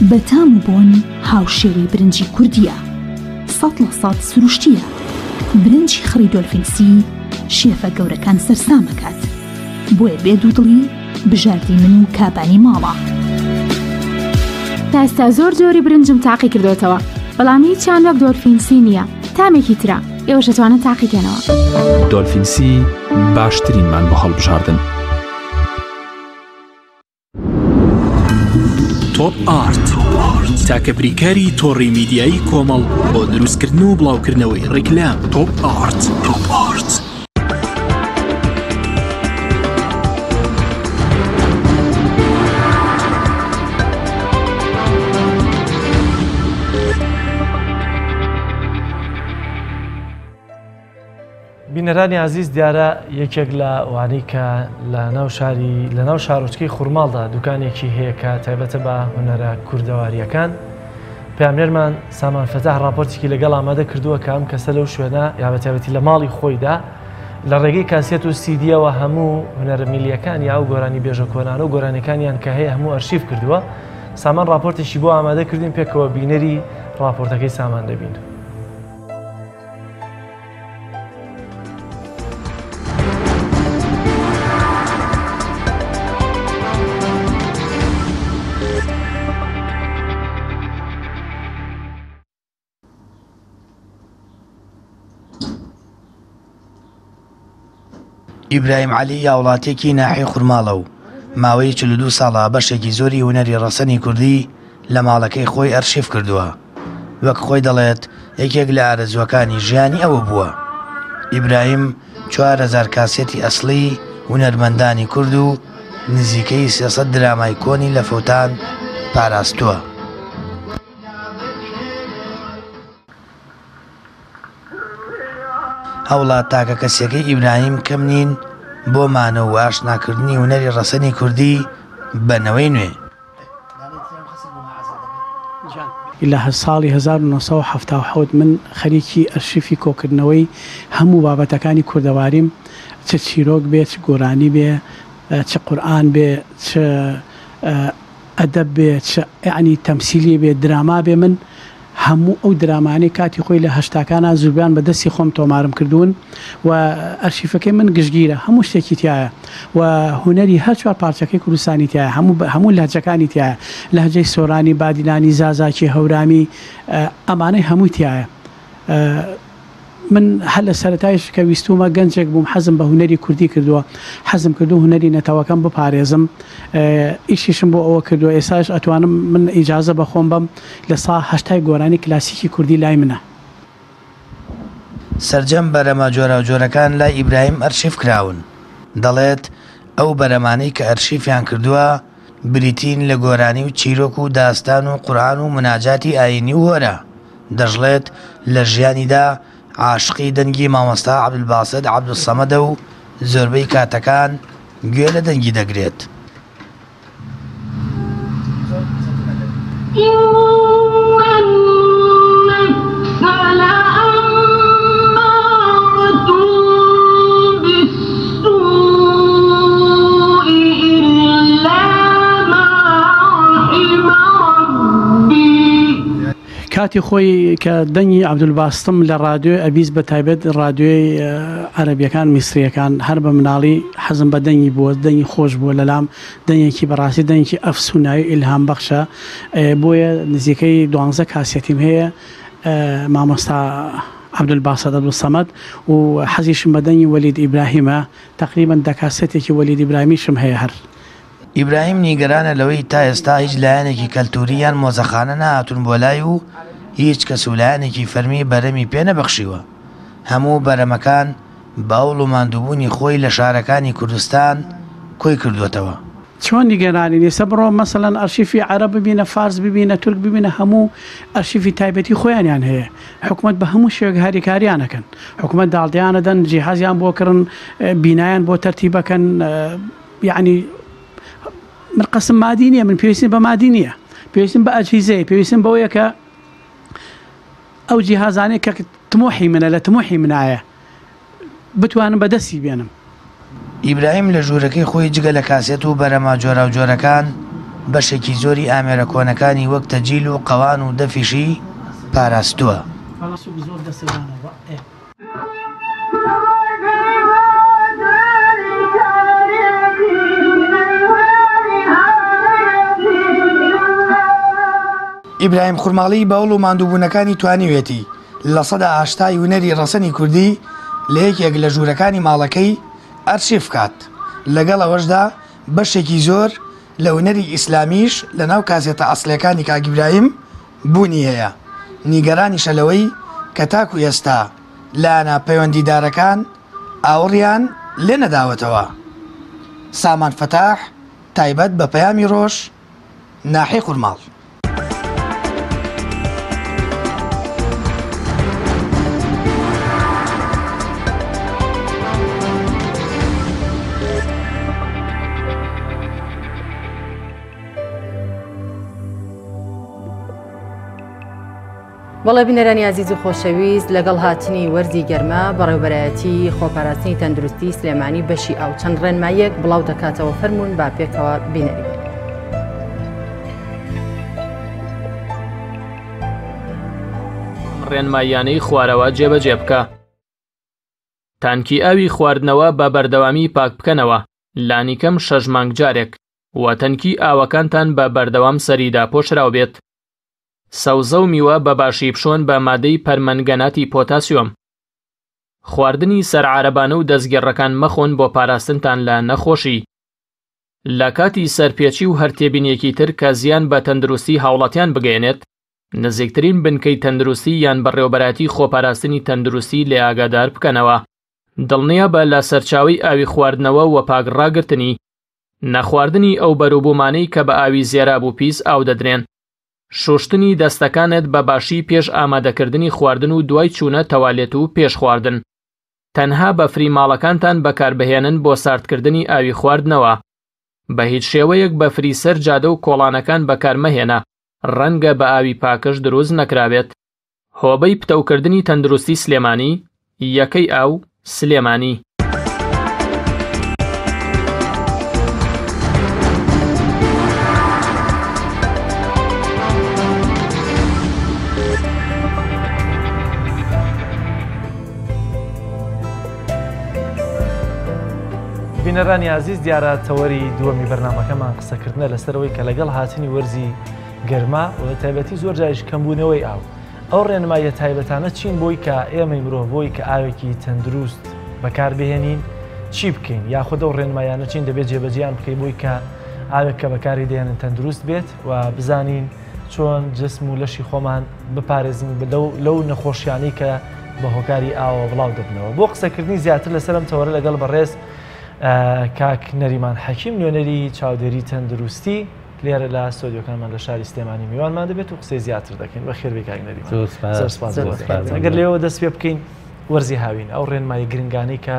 بە تام و بۆن هاوشێوەی برنجی کوردیە. 100% سروشتیە. برنجی خڕی دۆلفینسی شێفە گەورەکان سەرسامەکات. بۆیە بێدوودڵی بژاردەی من و کابانی ماڵە. تا ئێستا زۆر جۆری برنجم تاقی کردوتەوە، بەڵام هیچیان وەک دۆلفینسی نییە. تامێکی ترە ئێوەش دەتوانن تاقیکەنەوە. دۆلفینسی باشترینمان بۆ هەڵبژاردن. تۆپ ئارت تاکە بریکاری تۆڕی میدیایی کۆمەڵ بۆ دروستکردن و بڵاوکردنەوەی ڕیکلام. تۆپ ئارت. بینەرانی عزیز دیارە یەکێک لە وانەی کە لە ناو شارۆچکەی خوڕماڵدا دوکانێکی هەیە کە تایبەتە بە هونەرە کوردەواریەکان. پامێرمان سامان فەتاح راپۆرتێکی لەگەڵ ئامادە کردووە کە ئەم کەسە لەو شوێنە یابەتیابەتی لە ماڵی خۆیدا لە ڕێگەی کاسێت و سیدیەوە هەموو هونەرە میلیەکان یا و گۆرانی بێژە کۆنانە و گۆرانەکانیان کە هەیە هەموو ئەرشیف کردووە. سامان راپۆرتێکی بۆ ئامادە کردین، پێکەوە بینەری راپۆرتەکەی سامان دەبین. ئیبراهیم عەلی یا وڵاتێکی ناحیە خوڕماڵە و ماوەی 42 ساڵە بەشێکی زۆری هونەری ڕەسەنی کوردی لە ماڵەکەی خۆی ئەرشیف کردووە. وەک خۆی دەڵێت یەکێک لە ئارەزوەکانی ژیانی ئەوە بووە. ئیبراهیم 4000 کاسێتی ئەسڵی هونەرمەندانی کورد و نزیکەی 300 درامای کۆنی لە فەوتان پاراستووە. هەوڵات تاکە کەسێکەی ئیبراهیم کەم نین بۆ مانە و ئاشناکردنی هونەری ڕەسەنی کوردی بەنەوەی نوێ. لە ساڵی 1970 من خەریکی ئەرشیفی کۆکردنەوەی هەموو بابەتەکانی کوردەواریم، چ چیرۆک بێ، چ گۆرانی بێ، چ قورئان بێ، چ ئەدەب بێ، چ یعنی تەمسیلی بێ، دراما بێ، من هەموو ئەو درامانەی کاتی خۆی لە هەشتاکانە زوبیان بەدەستی خۆم تۆمارم کردوون و ئەرشیفەکەی من گشتگیرە، هەموو شتێکی تایە و هونەری هەر چوار پارچەکەی کوردستانی تایە، هەموو لەهجەکانی تایە، لەهجەی سۆرانی، بادیلانی، زازاکی، هەورامی، ئەمانەی هەمووی تایە. من هەر لە سەرەتایش کە ویستومە گەنجێک بووم حەزم بە هونەری کوردی کردووە، حەزم کردو هونەری نەتەوەکەم بپارێزم، ئیشیشم بۆ ئەوە کردووە. ئێساش ئەتوانم من ئیجازە بەخۆم بم لە سا هەشتای گۆرانی کلاسیکی کوردی لای منە. سەرجەم بەرەمە جۆرە و جۆرەکان لای ئیبراهیم ئەرشیف کراون. دەڵێت ئەو بەرەمانەی کە ئەرشیفیان کردووە بریتین لە گۆرانی و چیرۆک و داستان و قورئان و مناجاتی ئاینی و هۆرە. دەژڵێت لە ژیانیدا عاشقی دەنگی مامۆستا عەبدولباسط عەبدولسەمەدە و زۆربەی کاتەکان گوێ لە دەنگی دەگرێت. کاتی خۆی کە دەنگی عەبدولباسطم لە ڕادیۆ ئەبیز بە تایبەت ڕادیۆی عەرەبیەکان میسریەکان هەر بە مناڵی حەزم بە دەنگی بووە، دەنگی خۆش بووە لەلام، دەنگێکی بەڕاستی دەنگی ئەفسونایی ئیلهام بەخشە. بۆیە نزیکەی 12 کاسێتیم هەیە مامۆستا عەبدولباسط عەبدولسەمەد و حەزیشم بە دەنگی وەلید ئیبراهیمە، تقریبا 10 کاسێتێکی وەلید ئیبراهیمیشم هەیە. هەر ئیبراهیم نیگەرانە لەوەی تا ئێستا هیچ لایەنێکی کەلتوریان مۆزەخانە نهاتون بۆ لای و هیچ کەس و لایەنێکی فەرمی بەرەمی پێ نەبەخشیوە. هەموو بەرەمەکان باوڵ و ماندووبوونی خۆی لە شارەکانی کوردستان کۆی کردوێتەوە. چۆن نیگەرانی نیسە بڕۆ مەسەڵەن ئەرشیفی عەرەب ببینە، فارس ببینە، تورک ببینە، هەموو ئەرشیفی تایبەتی خۆیانیان هەیە. حکومەت بە هەموو شێوەیەک هاریکاریانەکەن، حکومەت داڵدیانەدەن، جیهازیان بۆ کردن، بینایان بۆ تەرتیبەکەن. یعنی من قسم مادی نییە، من پێویستیم بە مادی نییە، پێویستیم بە ئەجهیزەیە، پێویستیم بەوەیە کە ئەو جیهازانەی کە تمۆحی منە لە تمۆحی منایە بتوانم بەدەستی بێنم. ئیبراهیم لە ژوورەکەی خۆی جگە لە کاسێت و بەرەما جۆرە و جۆرەکان بەشێکی زۆری ئامێرە کۆنەکانی وەک تەجیل و قەوان و دەفیشی پاراستووە. ئیبراهیم خورماڵی باوڵ و ماندووبوونەکانی توانیوێتی لە سەدا ئاشتای هونەری ڕەسەنی کوردی لە یەکێک لە ژوورەکانی ماڵەکەی ئەرشیف کات. لەگەڵ ئەوەشدا بەشێکی زۆر لە هونەری ئیسلامیش لە ناو کاسێتە ئەسڵیەکانی کاک ئیبراهیم بوونی هەیە. نیگەرانیشە لەوەی کە تاکو ئێستا لایەنە پەیوەندیدارەکان ئاوڕیان لێ نەداوەتەوە. سامان فەتاح، تایبەت بە پەیامی ڕۆژ، ناحی خورماڵ. بەڵێ بینەرانی عزیز و خۆشەویست، لەگەڵ هاتنی وەرزی گەرمە بەڕێوەبەرایەتی خۆپاراستنی تەندروستی سلێمانی بەشی ئاو چەند ڕێنمایەک بڵاو دەکاتەوە، فەرموون با پێکەوە بینەری بێت. ڕێنماییانەی خوارەوە جێبەجێ بکە. تانکی ئاوی خواردنەوە بە بەردەوامی پاک بکەنەوە لانیکەم 6 مانگ جارێک، و تەنکی ئاوەکانتان بە بەردەوام سەریدا پۆشراو بێت. سەوزە و میوە بە باشی بشۆن بە مادەی پەرمەنگەناتی پۆتاسیۆم. خواردنی سەرعارەبانە و دەستگێڕەکان مەخۆن بۆ پاراستنتان لە نەخۆشی. لە کاتی سەرپێچی و هەرتێبینیەکی تر کە زیان بە تەندروستی هاوڵاتیان بگەێنێت، نزیکترین بنکەی تەندروستی یان بەڕێوەبەراتی خۆپاراستنی تەندروستی لێ ئاگادار بکەنەوە. دڵنیە بە لە سەرچاوی ئاوی خواردنەوە و پاکڕاگرتنی نەخواردنی ئەو بەروبوومانەی کە بە ئاوی زێراب و پیس ئاو دەدرێن، شوشتنی دەستەکانت بە باشی پێش ئامادەکردنی خواردن و دوای چوونە تەوالێت و پێش خواردن، تەنها بە فریماڵەکانتان بەکاربهێنن بۆ ساردکردنی ئاوی خواردنەوە، بە هیچ شێوەیەک بە فریسەر جادە و کۆڵانەکان بەکارمەهێنە، ڕەنگە بە ئاوی پاکەش دروست نەکرابێت. هۆبەی پتەوکردنی تەندروستی سلێمانی، یەکەی ئاو سلێمانی. بینەرانی عزیز، دیارە تەوەری دووەمی بەرنامەکەمان قسەکردنە لەسەرەوەی کە لەگەڵ هاتنی وەرزی گەرما و تایبەتی زۆر جایش کەمبوونەوەی ئەو ڕێنمایە تایبەتانە چین بۆی کە ئێمەی مرۆڤ بۆی کە ئاوێکی تەندروست بەکاربهێنین چی بکەین، یاخود ئەو ڕێنمایانە چین دەبێت جێبەجیان بکەین بۆی کە ئاوێک کە بەکاری دێنن تەندروست بێت و بزانین چۆن جسم و لەشی خۆمان بپارێزین لەو نەخۆشیانەی کە بە هۆکاری ئاوە بڵاو دەبنەوە. بۆ قسەکردنی زیاتر لەسەرم تەوەرە لەگەڵ بەڕێز کاک نەریمان حەکیم نوێنەری چاودێری تەندروستی لێرە لە سۆدیۆکانمان لە شاری سلێمانی میوانمان دەبێت و قسەی زیاتر دەکەین. بەخێر بێ کاک نەریمان. ئەگەر لێەوە دەست پێ بکەین وەرزی هاوین ئەو ڕێنمایی گرنگانەی کە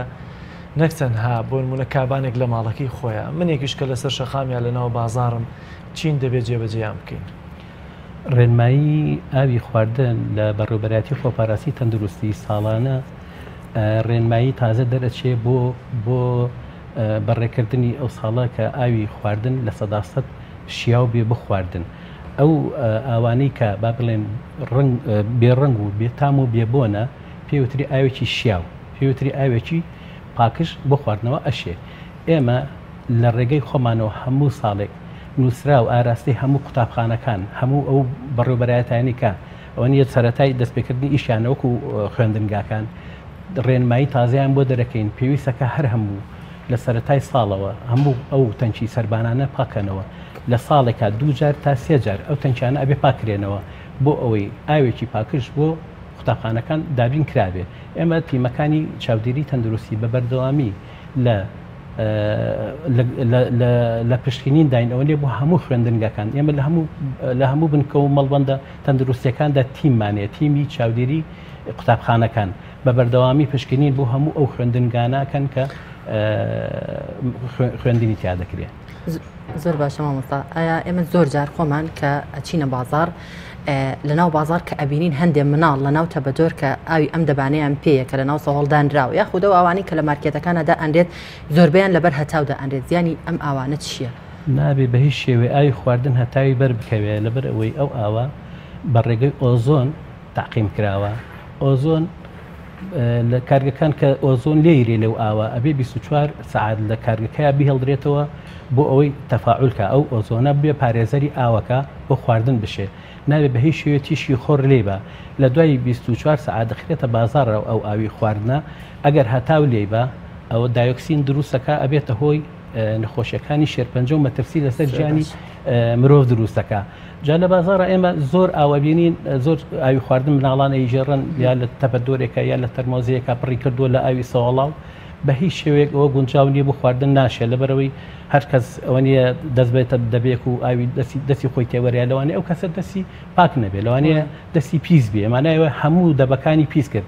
نەک تەنها بۆ نمونە کابانێک لە ماڵەکەی خۆیە، منێکیش کە لەسەر شەقامیان لەناو بازاڕم چین دەبێت جێبەجێیان بکەین. ڕێنمایی ئاوی خواردن لە بەڕێوەبەرەتی خۆپاراسی تەندروستی ساڵانە ڕێنمایی تازە دەرەچێ بۆ بەڕێکردنی ئەو ساڵە کە ئاوی خواردن لە 100% شیاو بێ بخواردن. ئەو ئاوانەی کە با بڵێن بێڕەنگ و بێتام و بێبۆنە پێوتری ئاوێکی شیاو، پێوتری ئاوێکی پاکش بۆ خواردنەوە ئەشێ. ئێمە لە ڕێگەی خۆمانەوە هەموو ساڵێک نووسرا و ئاراستی هەموو قوتابخانەکان، هەموو ئەو بەڕێوەبەرایەتانی کە ئەوە نیە سەرەتای دەستپێکردنی ئیشیانەوەکو ڕێندنگاکان ڕێنمایی تازیان بۆ دەرەکەین. پێویستەکە هەر هەموو لە سەرەتای ساڵەوە هەموو ئەو تەنکی سەربانانە پاکەنەوە، لە ساڵێکە 2 جار تا 3 جار ئەو تەنچانە ئەبێ پاکرێنەوە بۆ ئەوەی ئاوێکی پاکش بۆ قوتابخانەکان دابین کرابێ. ئێمە تیمەکانی چاودێری تەندروستی بە بەردەوامی لە پشتکینین داینەوە لێ بۆ هەموو خوێندنگەکان. ئێمە لە هەموو بنکە و مەڵبەندە تەندروستیەکاندا تیممانەیە، تیمی چاودێری قوتابخانەکان بە بەردەوامی پشتکینین بۆ هەموو ئەو خوێندنگانەکەن کە خوێندنی تیا دەکرێت. زۆر باشە مامۆستا. ئایا ئێمە زۆر جار خۆمان کە ئەچینە بازار لە ناو بازار کە ئەبینین هەندێک مناڵ لە ناو تەبەدۆر کە ئاوی ئەم دەبانەیان پێیە کە لە ناو سەهۆڵدانراوە، یاخودە ئەوانەی کە لە مارکێتەکانەدا ئەندێت زۆربیان لەبەر هەتاودا ئەندێت، زیانی ئەم ئاوانە چییە؟ نابێ بە هیچ شێوێ ئاوی خواردن هەتاوی بەر بکەوێت لەبەر ئەوەی ئەو ئاوە بە ڕێگەی ئۆزۆن تاقیم کراوە. ئۆزۆن لە کارگەکان کە ئۆزۆن لێیرێ لەو ئاوە ئەبێ 24 سعات لە کارگەکەیە بهێڵدرێتەوە بۆ ئەوەی تەفاعولکە ئەو ئۆزۆنە بێ پارێزەری ئاوەکە بۆ خواردن بشێ. نابێ بە هیچ شێوێ تیشی خۆر لێبە لە دوای 24 سعات دەخرێتە بازارڕەوە ئەو ئاوی خواردنە. ئەگەر هەتاو لێبە ئەوە دایۆکسین دروستەکە ئەبێتە هۆی نەخۆشیەکانی شێرپەنجە و مەترسی لەسەر گیانی مرۆڤ دروستەکە. جا لە بازارە ئێمە زۆر ئاوەبینین، زۆر ئاوی خواردن مناڵان ئەیژێڕن یا لە تەپەدۆرێکە یا لە تەرمۆزیەکە پڕی کردووە لە ئاوی سەواڵاو بە هیچ شێوەیەک ئەوە گونجاو نیە بۆ خواردن ناشێت، لەبەرەوەی هەر کەس ئەوە نیە دەست بێتە دەبێت و ئاوی دەستی خۆی تێوەریا لەوانەیە ئەو کەسە دەستی پاک نەبێت، لەوانەیە دەستی پیس بێ. ئەمانایەوە هەموو دەبەکانی پیس کرد.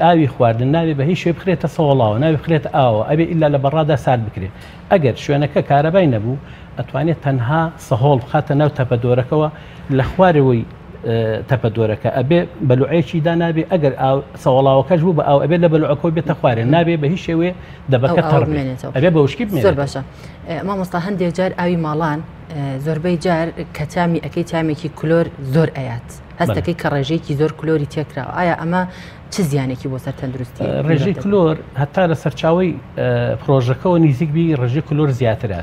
ئاوی خواردن نابێت بە هیچ شوێ بخرێتە سەواڵاوە، نابێت بخرێتە ئاوە، ئەبێ ئیلا لە بەڕادا سارد بکرێت. ئەگەر شوێنەکە کارەبای نەبوو ئەتوانێت تەنها سەهۆڵ بخاتە ناو تەپەدۆرەکەەوە لە خوارەوەی تەپەدۆرەکە ئەبێ بەلوعەیەکی دا نابێ. ئەگەر سەواڵاوەکەش بوو بە ئاو ئەبێت لە بەلوعەکەەوە بێتە خوارێ، نابێ بە هیچ شێوێ دەبەکە تەڕبێت، ئەبێ بە وشکی بمێنێت. زۆر باشە مامۆستا. هەندێک جار ئاوی ماڵان زۆربەی جار کە تامی ئەەکەی تامێکی کلۆر زۆر ئەیات، هەستەکەی کە ڕێژەیەکی زۆر کلۆری تێکراوە. ئایا ئەمە چ زیانێکی بۆ سەر تەندروستی؟ ڕێژەی کلۆر هەتا لە سەرچاوی پرۆژەکەەوە نزیکبی ڕێژەی کلۆر زیاترە،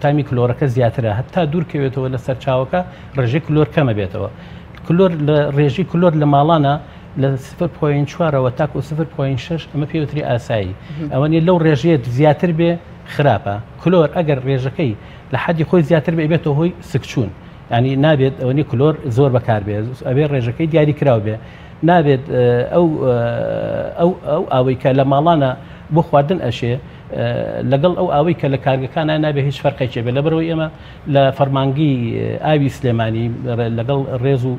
تامی کلۆرەکە زیاترە، هەتا دوورکەوێتەوە لە سەرچاوەکە ڕێژەی کلۆر کەمە بێتەوە. کلۆر لە ڕێژی کلۆر لە ماڵانە لە 0.4ەوە تاکو 0.6 ئەمە پێوتری ئاسایی. ئەوە نیە لەو ڕێژێت زیاتر بێ خراپە. کلۆر ئەگەر ڕێژەکەی لە حەدی خۆی زیاتر بێ بێتەوە هۆی سکچوون، ینی نابێت ئەوەی کلۆر زۆر بەکار بێ، ئەبێ ڕێژەکەی دیاری کراو بێ. نابێت ئەو ئاوەی کە لە ماڵانە بۆ خواردن ئەشێ لەگەڵ ئەو ئاوەی کە لە کارگەکانە نابێ هیچ فەرقێکی بێ لەبەرەوەی ئێمە لە فەرمانگی ئاوی سلێمانی لەگەڵ ڕێز و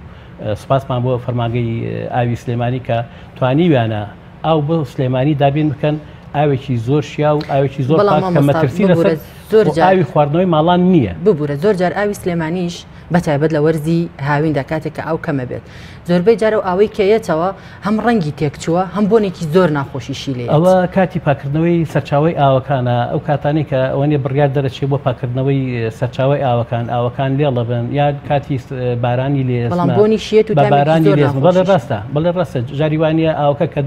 سوپاسمان بۆ فەرمانگەی ئاوی سلێمانی کە توانیویانە ئاو بۆ سلێمانی دابین بکەن ئاوێکی زۆر شیا و ئاوێکی زۆر کە مەترسی لەسەر ئاوی خواردنەوەی ماڵان نییە ببوورە زۆر جار ئاوی سلێمانیش بەتایبەت لە وەرزی هاویندا کاتێک کە ئاو کەمە بێت زۆربەی جارە و ئاوەی کەیەتەوە هەم ڕەنگی تێکچووە هەم بۆنێکی زۆر ناخۆشیشی لێ ئەوە کاتی پاکردنەوەی سەرچاوی ئاوەکانە ئەو کاتانی کە ئەوەنێ بڕیار دەرەچێت بۆ پاکردنەوەی سەرچاوی ئاوەکان لێڵە بن یا کاتی بارانی لێ بەڵام بۆنی شێت و بارانی لێ بەڵێ ڕاستە جاریوانە ئاوەکە کە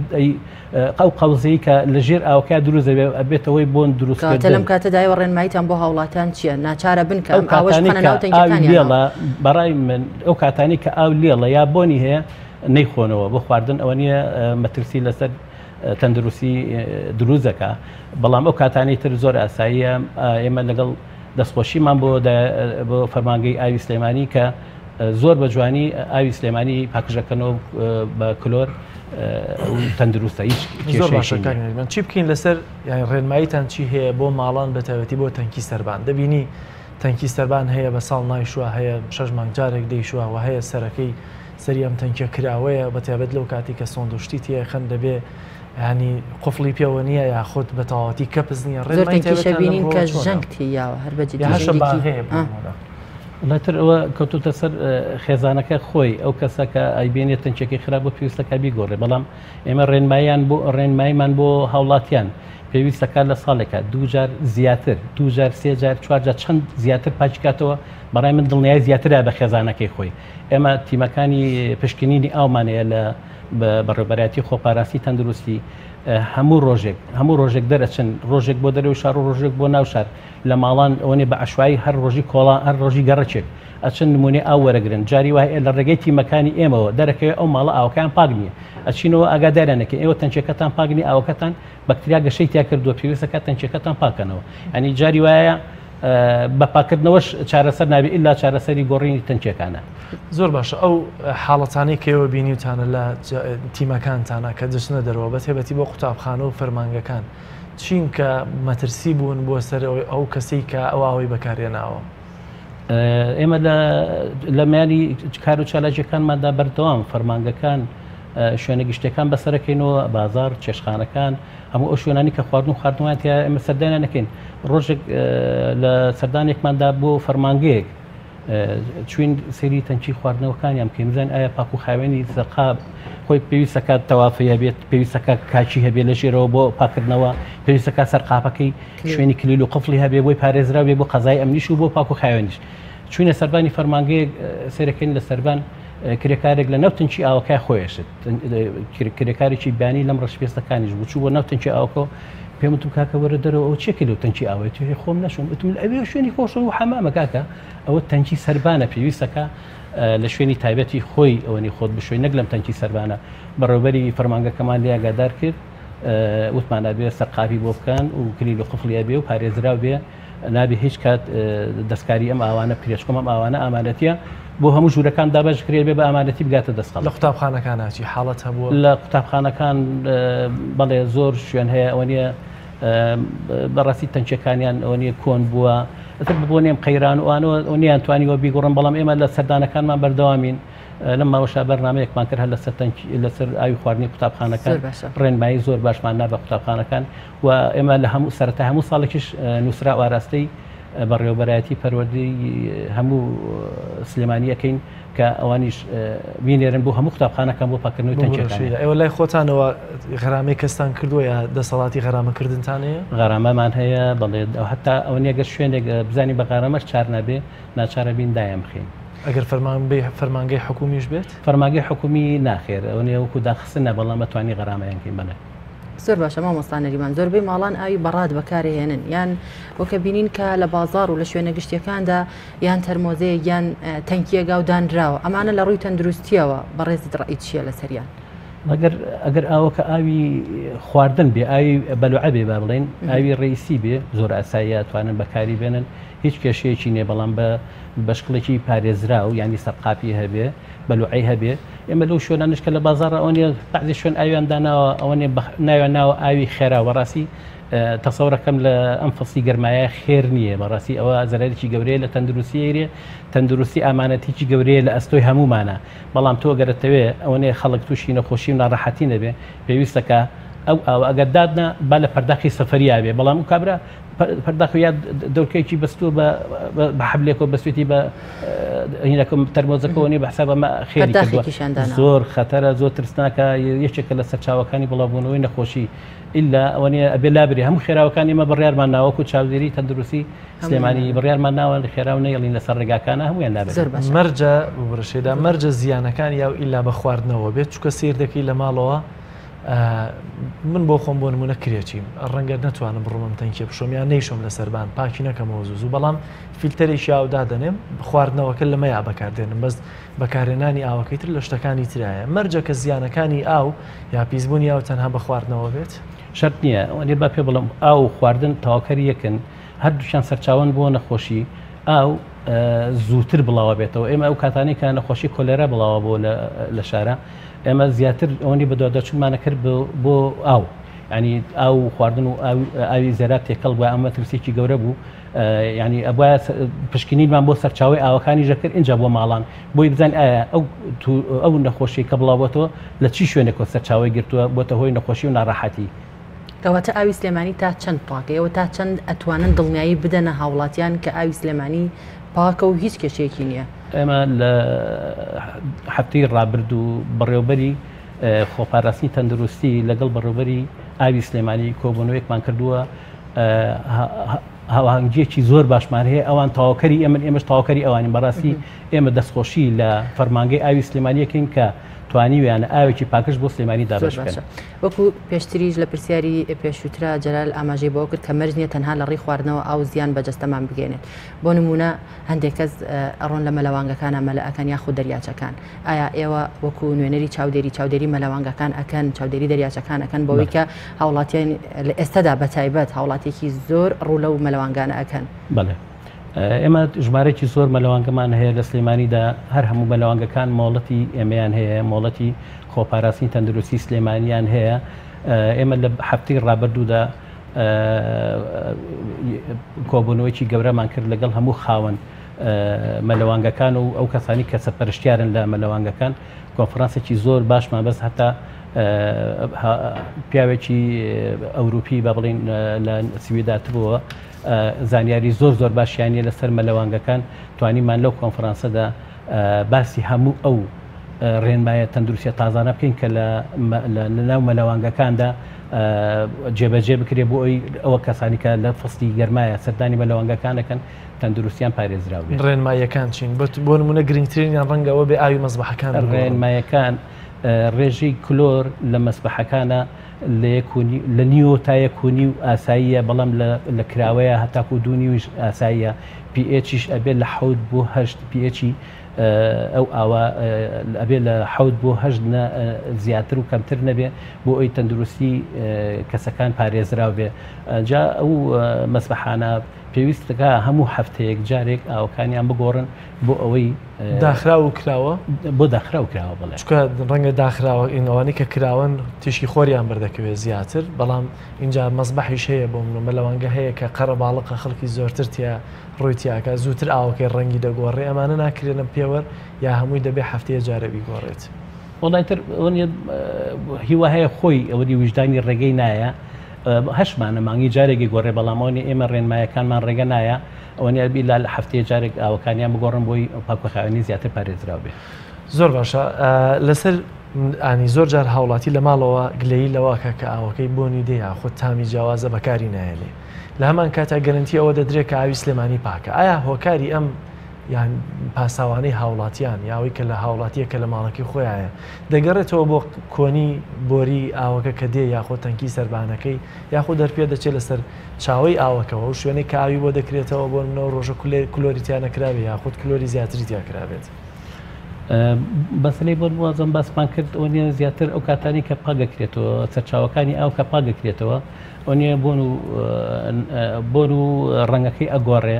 ئەو قەوزەی کە لە ژێر ئاوکە دروست ئەبێتەوەی بۆن دروست لەم کاتەدای ڕێنماییتان بۆ هاوڵاتان چییە ناچارە بن کە لێڵە بەڕای من ئەو کاتانی کە ئاو لێڵە یا بۆنی هەیە نەیخۆنەوە بۆ خواردن ئەوە نییە مەترسی لەسەر تەندروستی دروزەکە بەڵام ئەو کاتانی تر زۆر ئاساییە ئێمە لەگەڵ دەستخۆشیمان بۆ فەرمانگەی ئاوی سلێمانی کە زۆر بە جوانی ئاوی سلێمانی پاکژەکەنەوە بە کلۆر تەندروستە هیچ من چی بکەین لەسەر ڕێنماییتان چی هەیە بۆ ماڵان بەتەوەتی بۆ تەنکی سەربان دەبینی تەنکی سەربان هەیە بە ساڵ نایشووە هەیە 6 مانگ جارێک دەیشووە و هەیە سەرەکەی سەری ئەم تەنکیە کراوەیە بەتیابێت لەو کاتی کە سۆندوشتی تیە خەن دەبێ ینی قفڵی پێوە نییە یا خۆت بە تەواوەتی کەپز نییە ڕێنماییشەبینین کە ژەنگ تیاوە هەر لاتر ئەوە کەوتوتە سەر خێزانەکە خۆی ئەو کەسە کە ئایبێنێت تەنچێکی خراپ بۆ پێویستەکە بیگۆڕێ بەڵام ئێمە ڕێنماییمان بۆ هاوڵاتیان پێویستەکە لە ساڵێکە دوجار زیاتر دوجار سێجار چوارجار چەند زیاتر پاچکاتەوە بەڕای من دڵنیای زیاترە بە خێزانەکەی خۆی ئێمە تیمەکانی پشکنینی ئاومانەیە لە بەڕێبەرایەتی خۆپاراسی تەندروستی هەموو ڕۆژێک دەرەچن ڕۆژێک بۆ دەرەوە شار و ڕۆژێک بۆ ناو شار لە ماڵان ئەوەنێ بە عشوایی هەر ڕۆژی کۆڵان هەر ڕۆژی گەڕەچێک ئەچەند نمونێ ئاو وەرەگرن جاری وایە لە ڕێگەی تیمەکانی ئێمەوە دەرەکەوێت ئەو ماڵە ئاوەکان پاک نییە ئەچینەوە ئاگادارانەکە ئێوە تەنچەکەتان پاگنی ئاوەکەتان بەکتریا گەشەی تیا کردووە پێویستەکە تەنچەکەتان پاکەنەوە ئەنی جاری وایە بە پاکردنەوەش چارەسەر نابێت ئللا چارەسەری گۆڕینی تەنچەکانە زۆر باشە ئەو حاڵەتانەی کەوە بینیوتانە لە تیمەکانتانە کە دەچنە دەرەوە بە تێبەتی بۆ قوتابخانە و فەرمانگەکان چین کە مەترسی بوون بۆ سەر ئەو کەسی کە ئەوەی بەکارێناوە ئێمە لە میانی کار و چالاجەکانماندا بەردەوام فەرمانگەکان شوێنە گشتەکان بەسەرەکەینەوە بازار چێشخانەکان هەموو ئەو شوێنانی کە خواردنوان تیا ئێمە سەردانیان نەکەین ڕۆژێک لە سەردانێکماندا بۆ فەرمانگەیەک چوین سەری تەنکی خواردنەوەکانیان بکەین بزانین ئایا پاک و خاوێنی زەقاب خۆی پێویستەکە تەوافی هەبێت پێویستەکە کاچی هەبێت لە ژێرەوە بۆ پاکردنەوە پێویستەکە سەرقاپەکەی شوێنی کلیل و قفڵی هەبێ بۆی پارێزرا بێ بۆ قەزای ئەمنیش و بۆ پاک و خاوێنیش چوینە سەربانی فەرمانگەیەک سەرەکەین لە سەربان کرێکارێک لە ناوتەنکی ئاوەکە خۆیشت کرێکارێکی بیانی لەم ڕەشپێستەکانیش بچوو بۆ ناوتەنکی ئاوکە پێم وتم کاکە وەرە دەرەوە ئەو چێکی لەو تەنکی ئاوێت خۆم نەشم وتم ئەوێ شوێنی خۆشە و حەمامە کاکە ئەوە تەنکی سەربانە پێویستەکە لە شوێنی تایبەتی خۆی ئەوەنی خۆت بشوێن نەک لەم تەنکی سەربانە بەڕێوەبەری فەرمانگەکەمان لێ ئاگادار کرد وتمانە بێ سەرقاپی بۆ بکەن و کلیل و قفڵیا بێ و پارێزراو بێ نابێ هیچ کات دەستکاری ئەم ئاوانە پرێشکۆم ئەم ئاوانە ئامانەتیە بۆ هەموو ژوورەکان دابش کرێت بێ بە ئامانەتی بگاتە دەستخەڵ لە قوتابخانەکاناتی حاڵەت هەبووە لە قوتابخانەکان بەڵێ زۆر شوێن هەیە ئەوە نیە بەڕاستی تەنچەکانیان ئەوە نیە کۆن بووە بۆ نێم قەیران وانەوە ئەویان توانیوە بیگۆڕن بەڵام ئێمە لە سەردانەکانمان بەردەوامین لەم ماوەشا بەرنامەیەکمان کرد هەر لەسەر ئاوی خواردنی قوتابخانەکان ڕێنمایی زۆر باشمان نا بە قوتابخانەکان و ئێمە لە هەموو سەرەتا هەموو ساڵێکیش نووسرا ئاراستەی بەڕێوەبەرایەتی پەروەردەی هەموو سلێمانیەکەین کە ئەوانیش بینێرن بۆ هەموو قوتابخانەکان بۆ پاکردنەوەی تەنچەکان ئێوە لای خۆتانەوە غەرامەی کەستان کردووە یا دەسەڵاتی غەرامەکردنتانەیە غەرامەمان هەیە بەڵێ هەتا ئەوە نیەگەر شوێنێک بزانی بە غەرامەش چار نەبێ ناچارە بین دایم بخین ئەگەر فەرمانگەی حکومیش بێت فەرمانگەی حکومی ناخێر ئەوە نیە وەکو داخستنە بەڵام ئەتوانی غەرامەیانکەین بەنە زۆر باشە مامۆستانەریمان زۆربەی ماڵان ئاوی بەڕاد بەکارهێنن یان وەکە بینین کە لە بازار و لە شوێنە گشتیەکاندا یان تەرمۆزەیە یان تەنکیەگا و دانراوە ئەمانە لە ڕووی تەندروستیەوە بەڕێزت ڕەئی چییە لە سەریان ئەگەر ئاوەکە ئاوی خواردن بێ ئاوی بەلوعە بێ با بڵێن ئاوی ڕێیسی بێ زۆر ئاساییە توانن بەکاری بێنن هیچ کێشەیەکی نیە بەڵام بە بەشکڵێکی پارێزرا و ینی سەرقاپی هەبێ بەلوعەی هەبێ ئێمە لەو شوێنانش کە لە بازار ئەوەیە بعضی شوێن ئاویان داناوە ئەوەنێ ناوێ ناوە ئاوی خێرا بەڕاستی تەسەورەکەم لە ئەم فەسی گەرمایە خێر نییە بەڕاستی ئەوە زەرێکی گەورەیە لە تەندروستیێرێ تەندروستی ئامانەتێکی گەورەیە لە ئەستۆی هەمومانە بەڵام تۆ گەرەتەوێ ئەوەنێ خەڵک تووشی نەخۆشی و ناڕەحەتی نەبێ پێویستەکە ئەو ئەگەر دادنا با لە پەرداخی سەفەریا بێ بەڵام و کابرا پەرداخ یا دەورکەیەکی بەستووە بە حەبلێکەوە بەسوێتی بە هینەکەم تەرمۆزەکەەوە بە حسابە خێری زۆر خەتەرە زۆر ترسناکە یەکێکە لە سەرچاوەکانی بڵاوبوونەوەی نەخۆشی ئللا ئەوەنێ ئەبێ لابری هەموو خێراوەکانی ئمە بڕیارمان ناوەکو چاودێری تەندروستی سلێمانی بڕیارمان ناوە لە خێرا و نەیەڵین لەسەر ڕێگاکانە هەمویان نابێت مەرجە بڕشێدا مەرجە زیانەکانی یا ئیلا بە خواردنەوە بێت چکە سیر دەکەی لە ماڵەوە من بۆ خۆم بۆ نمونە کرێچیم ڕەنگە ناتوانم بڕۆم تەنکێ بشۆم یان نەیشۆم لە سەربان پاکی نەکەمەوە زوو بەڵام فیلتەرێکی ئاودا دەنێم خواردنەوەکە لەمە یا بەکاردێنم بەس بەکارهێنانی ئاوەکەی تر لە شتەکانی ترایە مەرجە کە زیانەکانی ئاو یا پیسبوونی ئاو تەنها بە خواردنەوە بێت شەرت نییە ئەوەنێ با پێ بڵم ئاو خواردن تاواکەری یەکن هەردووشیان سەرچاوان بۆ نەخۆشی ئاو زووتر بڵاوە بێتەوە ئێمە ئەو کاتانی کە نەخۆشی کۆلێرا بڵاوە بۆ لە شارە ئێمە زیاتر ئەوەی بەدوادەچوونمانە کرد بۆ ئاو ینی ئاو خواردن و ئاوی زێرات تێکەڵ بۆ ئەمە ترسێکی گەورە بوو ینی ئەبە پشکنینمان بۆ سەرچاوی ئاوەکانی ژەکرد اینجا بۆ ماڵان بۆی بزان ئایا ئەو نەخۆشی کە بڵاوەتەوە لە چی شوێنێکۆ سەرچاوی گرتووە بۆتە هۆی نەخۆشی و ناڕەحەتی کەواتە ئاوی سلێمانی تا چەند پاکەیەوە تا چەند ئەتوانن دڵنیایی بدەنە هاوڵاتیان کە ئاوی سلێمانی پاکە و هیچ کێشەیەکی نییە ئێمە لە هەفتەی ڕابرد و بەڕێوەبەری خۆپاراستنی تەندروستی لەگەڵ بەڕێوەبەری ئاوی سلێمانی کۆبوونەوەیەکمان کردووە هاوهەنگیەکی زۆر باشمان هەیە ئەوان تاواکەری ئێمەش تاواکەری ئەوانی بەڕاستی ئێمە دەستخۆشی لە فەرمانگەی ئاوی سلێمانیەکەین کە توانیویانە ئاوێکی پاکش بۆ سلێمانی دابش بکەن وەکو پێشتریش لە پرسیاری پێشووترا جەلال ئاماژەی بۆ کرد کە مەرج نییە تەنها لە ڕێی خواردنەوە ئاو زیان بەجەستەمان بگەێنێت بۆ نمونە هەندێک کەس ئەڕۆن لە مەلەوانگەکانە مەلەکەن یاخود دەریاچەکان ئایا ئێوە وەکو نوێنەری چاودێری مەلەوانگەکان ئەکەن چاودێری دەریاچەکان ئەکەن بۆەوەی کە هاوڵاتیان لە ئێستادا بەتایبەت هاوڵاتێکی زۆر ڕوو لەو مەلەوانگانە ئەکەن بەڵێ ئێمە ژمارەی زۆر مەلەوانگەمان هەیە لە سلێمانیدا هەر هەموو مەلەوانگەکان مۆڵەتی ئێمەیان هەیە مۆڵەتی خۆپاراستنی تەندروستی سلێمانیان هەیە ئێمە لە هەفتەی ڕابردوودا کۆبوونەوەیکی گەورەمان کرد لەگەڵ هەموو خاوەن مەلەوانگەکان و ئەو کەسانی کە سەرپەرشتیارن لە مەلەوانگەکان کۆنفرانسێکی زۆر باشمان بەس هەتا پیاوێکی ئەوروپی با بڵین لە سویداتبووە زانیاری زۆر باشیانە لەسەر مەلەوانگەکان توانیمان لەو کۆنفرانسەدا باسی هەموو ئەو ڕێنمایە تەندروستیە تازانە بکەین کە لە ناو مەلەوانگەکاندا جێبەجێ بکرێ بۆ ئەوە کەسانی کە لە فستی گەرمایە سەردانی مەلەوانگەکانەکەن تەندروستیان پارێزراو بێت ڕێنمایەکان چین بۆ نمونە گرنگترینیان ڕەنگەوە بێ ئاوی مەزبەحەکان ڕێنمایەکان ڕێژەی کلۆر لە مەسبەحەکانە لە نیوە تا یەکونی و ئاساییە بەڵام لە کراوەیە هەتاکو دوونی وش ئاساییە PHش ئەبێ لە 7 بۆ 8 PHی ئەو ئاوا ئەبێ لە 7 بۆ 8 زیاتر و کەمتر نەبێ بۆ ئەوی تەندروستی کەسەکان پارێزراو بێ جا ئەو مەسبەحانە پێویستەکە هەموو هەفتەیەک جارێک ئاوەکانیان بگۆڕن بۆ ئەوەی داخرا و کراوە بۆ داخرا و کراوە بڵێ چکە ڕەنگە داخراوە ئینەوانی کە کراون تیشکی خۆریان بەردەکەوێت زیاتر بەڵام اینجا مەزبەحیش هەیە بۆ مەلەوانگە هەیە کە قەرە باڵقە خەڵکی زۆرتر تیا ڕۆیتیاکە زووتر ئاوەکەی ڕەنگی دەگۆڕێ ئەمانە ناکرێنە پێوە یا هەمووی دەبێ هەفتەیە جارەبی گۆڕێت وڵایتر هیوا هەیە خۆی ئەوەی وجدانی ڕێگەی نایە هەشمانە مانگی جارێکی گۆڕێ بەڵامەوەی ئێمە ڕێنمایەکانمان ڕێگە نایە ئەوەنی ئەبی لا لە هەفتەیە جارێک ئاوەکانیان بگۆڕن بۆی پاکوخاوێنی زیاتر پارێزراو بێ زۆر باشە لەسەر ئانی زۆر جار هاوڵاتی لە ماڵەوە گلەیی لەواکە کە ئاوەکەی بۆنی دەیە خۆ تامی جیاوازە بەکاری نایێنێ لە هەمان کاتا گەرنتی ئەوە دەدرێت کە ئاوی سلێمانی پاکە ئایا هۆکاری ئەم یان پاساوانەی هاوڵاتیان یاوەی کە لە هاوڵاتیە کە لە ماڵەکەی خۆیایە دەگەڕێتەوە بۆ کۆنی بۆری ئاوەکە کە دێ یاخۆ تەنکی سەربانەکەی یاخۆ دەرپێ دەچێت لەسەر چاوەی ئاوەکەەوە شوێنەی کە ئاوی بۆ دەکرێتەوە بۆ منەوە ڕۆژە کلۆریتیان نەکراوێت یاخود کلۆری زیاتری تیاکرابێت بەسلەی بۆ وازم باسمان کرد ئەوە زیاتر ئەو کاتانی کە پاگەکرێتەوە سەرچاوەکانی ئەو کە پاگەکرێتەوە ئەوە بۆن و ڕەنگەکەی ئەگۆڕێ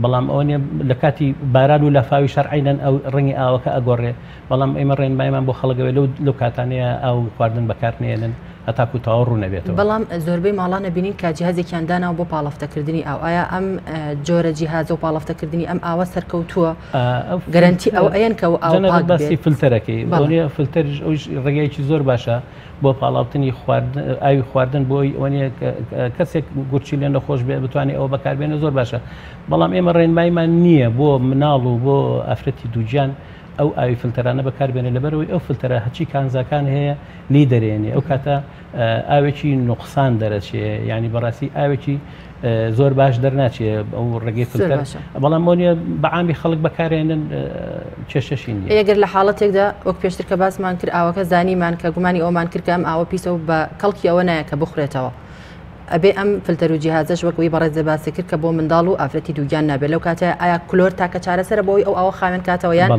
بەڵام ئەوە لە کاتی باران و لەفاوی شەرعینەن ئەو ڕەنگی ئاوەکە ئەگۆڕێ بەڵام ئێمە ڕێنمایمان بۆ خەڵگەوێ لەو کاتانەیە ئەو خواردن بەکارنێنن هەتاکو تاوە ڕوو نەبێتەوە. بەڵام زۆربەی ماڵانە بینین کە جیهازێکیان داناوە بۆ پاڵەفتەکردنی ئاو ئایا ئەم جۆرە جیهاز و پاڵەفتەکردنی ئەم ئاوە سەرکەوتووە گەرنتی ئەو ئەیەن کە باسی فلتەرەکەی فلتەر ڕێگەیەکی زۆر باشە بۆ پاڵاوتنی ئاوی خواردن بۆی ئەوەیە کەسێک گورچی لێ نەخۆش بێ بتوانێت ئەوە بەکاربێنە زۆر باشە بەڵام ئێمە ڕێنمایمان نییە بۆ مناڵ و بۆ ئەفرەتی دووجان ئەو ئاوی فلتەرانە بەکاربێنە لەبەرەوەی ئەو فلتەرە هەچی کانزاکان هەیە لی دەرێنێ ئەو کاتە ئاوێکی نوقسان دەرەچێ ینی بەڕاستی ئاوێکی زۆر باش دەرناچێ ئەو ڕێگەی فلتەر بەڵام بۆنیە بەعامی خەڵک بەکارێنن کێشەشی نیە. ئەگەر لە حاڵەتێکدا وەک پێشتر کە باسمان کرد ئاوەکە زانیمان کە گومانی ئەومان کرد کە ئەم ئاوە پیسەوە بە کەڵکی ئەوە نایە کە بخورێتەوە ئەبێ ئەم فلتەر و جیهازەش وەکوی بەڕێز باسی کرد کە بۆ منداڵ و ئافرەتی دووگیان نابێت لەو کاتە ئایا کلۆر تاکە چارەسەرە بۆی ئەو ئاوە خاوێن کاتەوە یان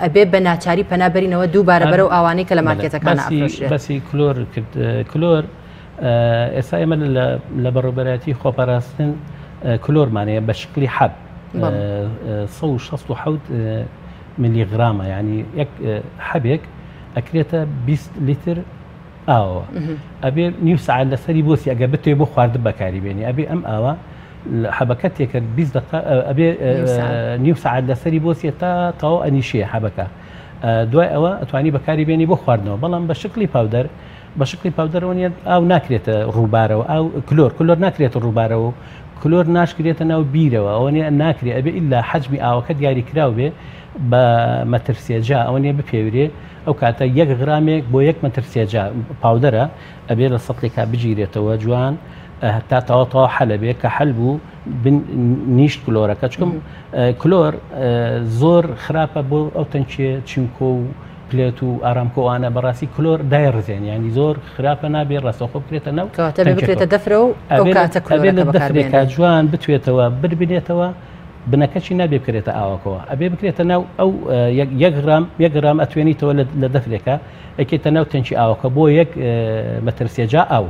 ئەبێ بە ناچاری پەنابەرینەوە دووبارە بەرەو ئاوانەی کە لە مارکێتەکان ئافرۆشرێت. بەسی کلۆر کرد کلۆر ئێستا ئێمە لە بەڕێوەبەرەتی خۆپاراستن کلۆرمانەیە بە شکلی حەب 167 میلیغرامە ینی یەک حەبێک ئەکرێتە 20 لیتر ئاوە ئەبێ نیو سعات لەسەری بۆسی ئەگە بتوێ بۆ خواردن بەکاری بێنی ئەبێ ئەم ئاوە حەبەکە تێکرد 20 ئەبێ نیو سعات لەسەری بۆسیە تا تەواو ئەنیشەیە حەبەکە دوای ئەوە ئەتوانی بەکاری بێنی بۆ خواردنەوە بەڵام بە شکلی پاودەر بە شکلی پاودەرەوە ئاو ناکرێتە ڕووبارەوە ئاو کلۆر ناکرێتە ڕووبارەوە کلۆر ناشکرێتە ناو بیرەوە ئەوە ناکرێت ئەبێ ئللا حەجمی ئاوەکە دیاری کراو بێ بە مەترسێجا ئەوە بپێورێ ئەو کاتە 1 غرامێک بۆ 1 مەترسێجا پاودەرە ئەبێ لە سەقلێکا بگیرێتەوە جوان هەتا تەواو حەلە بێ کە حەل بوو نیشت کلۆرەکە چکم کلۆر زۆر خراپە بۆ ئەو تەنچێ چیمکۆ و پلێت و ئارامکۆوانە بەڕاستی کلۆر دایڕزێن ینی زۆر خراپە نابێ ڕاستەخۆ بکرێتە ناو بکرێتە دەفرە و دەفرێکا جوان بتوێتەوە بربێتەوە بنەکەچی نابێ بکرێتە ئاوەکەوە ئەبێ بکرێتە ناو ئەو 1 غرام ئەتوێنیتەوە لە دەفرێکە ئەکێتە ناو تەنچی ئاوەکە بۆ 1 مەترسێجا ئاو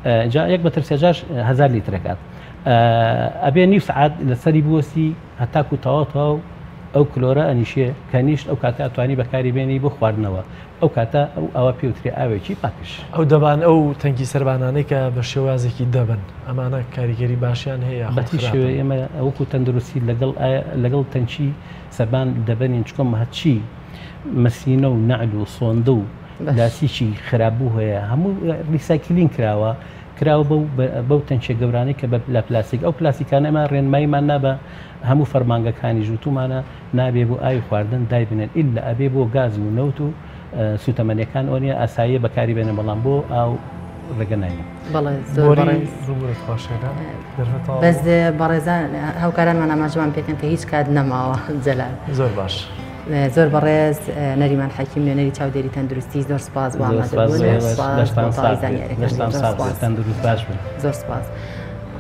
1 مەترسێجاش 1000 لیترەکات ئەبێ نیو سعات لەسەری بوەسی هەتاکو تەواو ئەو کلۆرە ئەنیشێ کە نیشت ئەو کاتە ئەتوانی بەکاری بێنی بۆ خواردنەوە ئەو کاتە ئەوە پێوتری ئاوێکی پاکش ئەو دەبان ئەو تەنکی سەربانانەی کە بە شێوازێکی دەبن ئەمانە کاریگەری باشیان هەیە بەتی شێوە ئێمە ئەوکو تەندروستی لەگەڵ تەنکی سەربان دەبنین چکۆم هەچی مەسینە و نەعل و سۆندە و لاسیکی خراپبوو هەیە هەموو ریسایکلین کراوە بەو تەنچێ گەورانەی کە لە پلاستیک ئەو پلاستیکانەمە ڕێنماییمان نابە هەموو فەرمانگەکانی ژووتومانە نابێ بۆ ئاوی خواردن دایبنێن ئیلا ئەبێ بۆ گاز و نەوت و سوتەمەنیەکان ئەوە ئاساییە بەکاری بێنە بەڵام بۆ ئاو ڕێگە نایە. بەس بەڕێزان هاوکارانمان ئاماژەمان پێکەن کە هیچ کات نەماوە جەلال زۆر باش. زۆر بەڕێز نەریمان حەکیم نوێنەری چاودێری تەندروستی زۆر سپاس بۆ زۆر سپاس.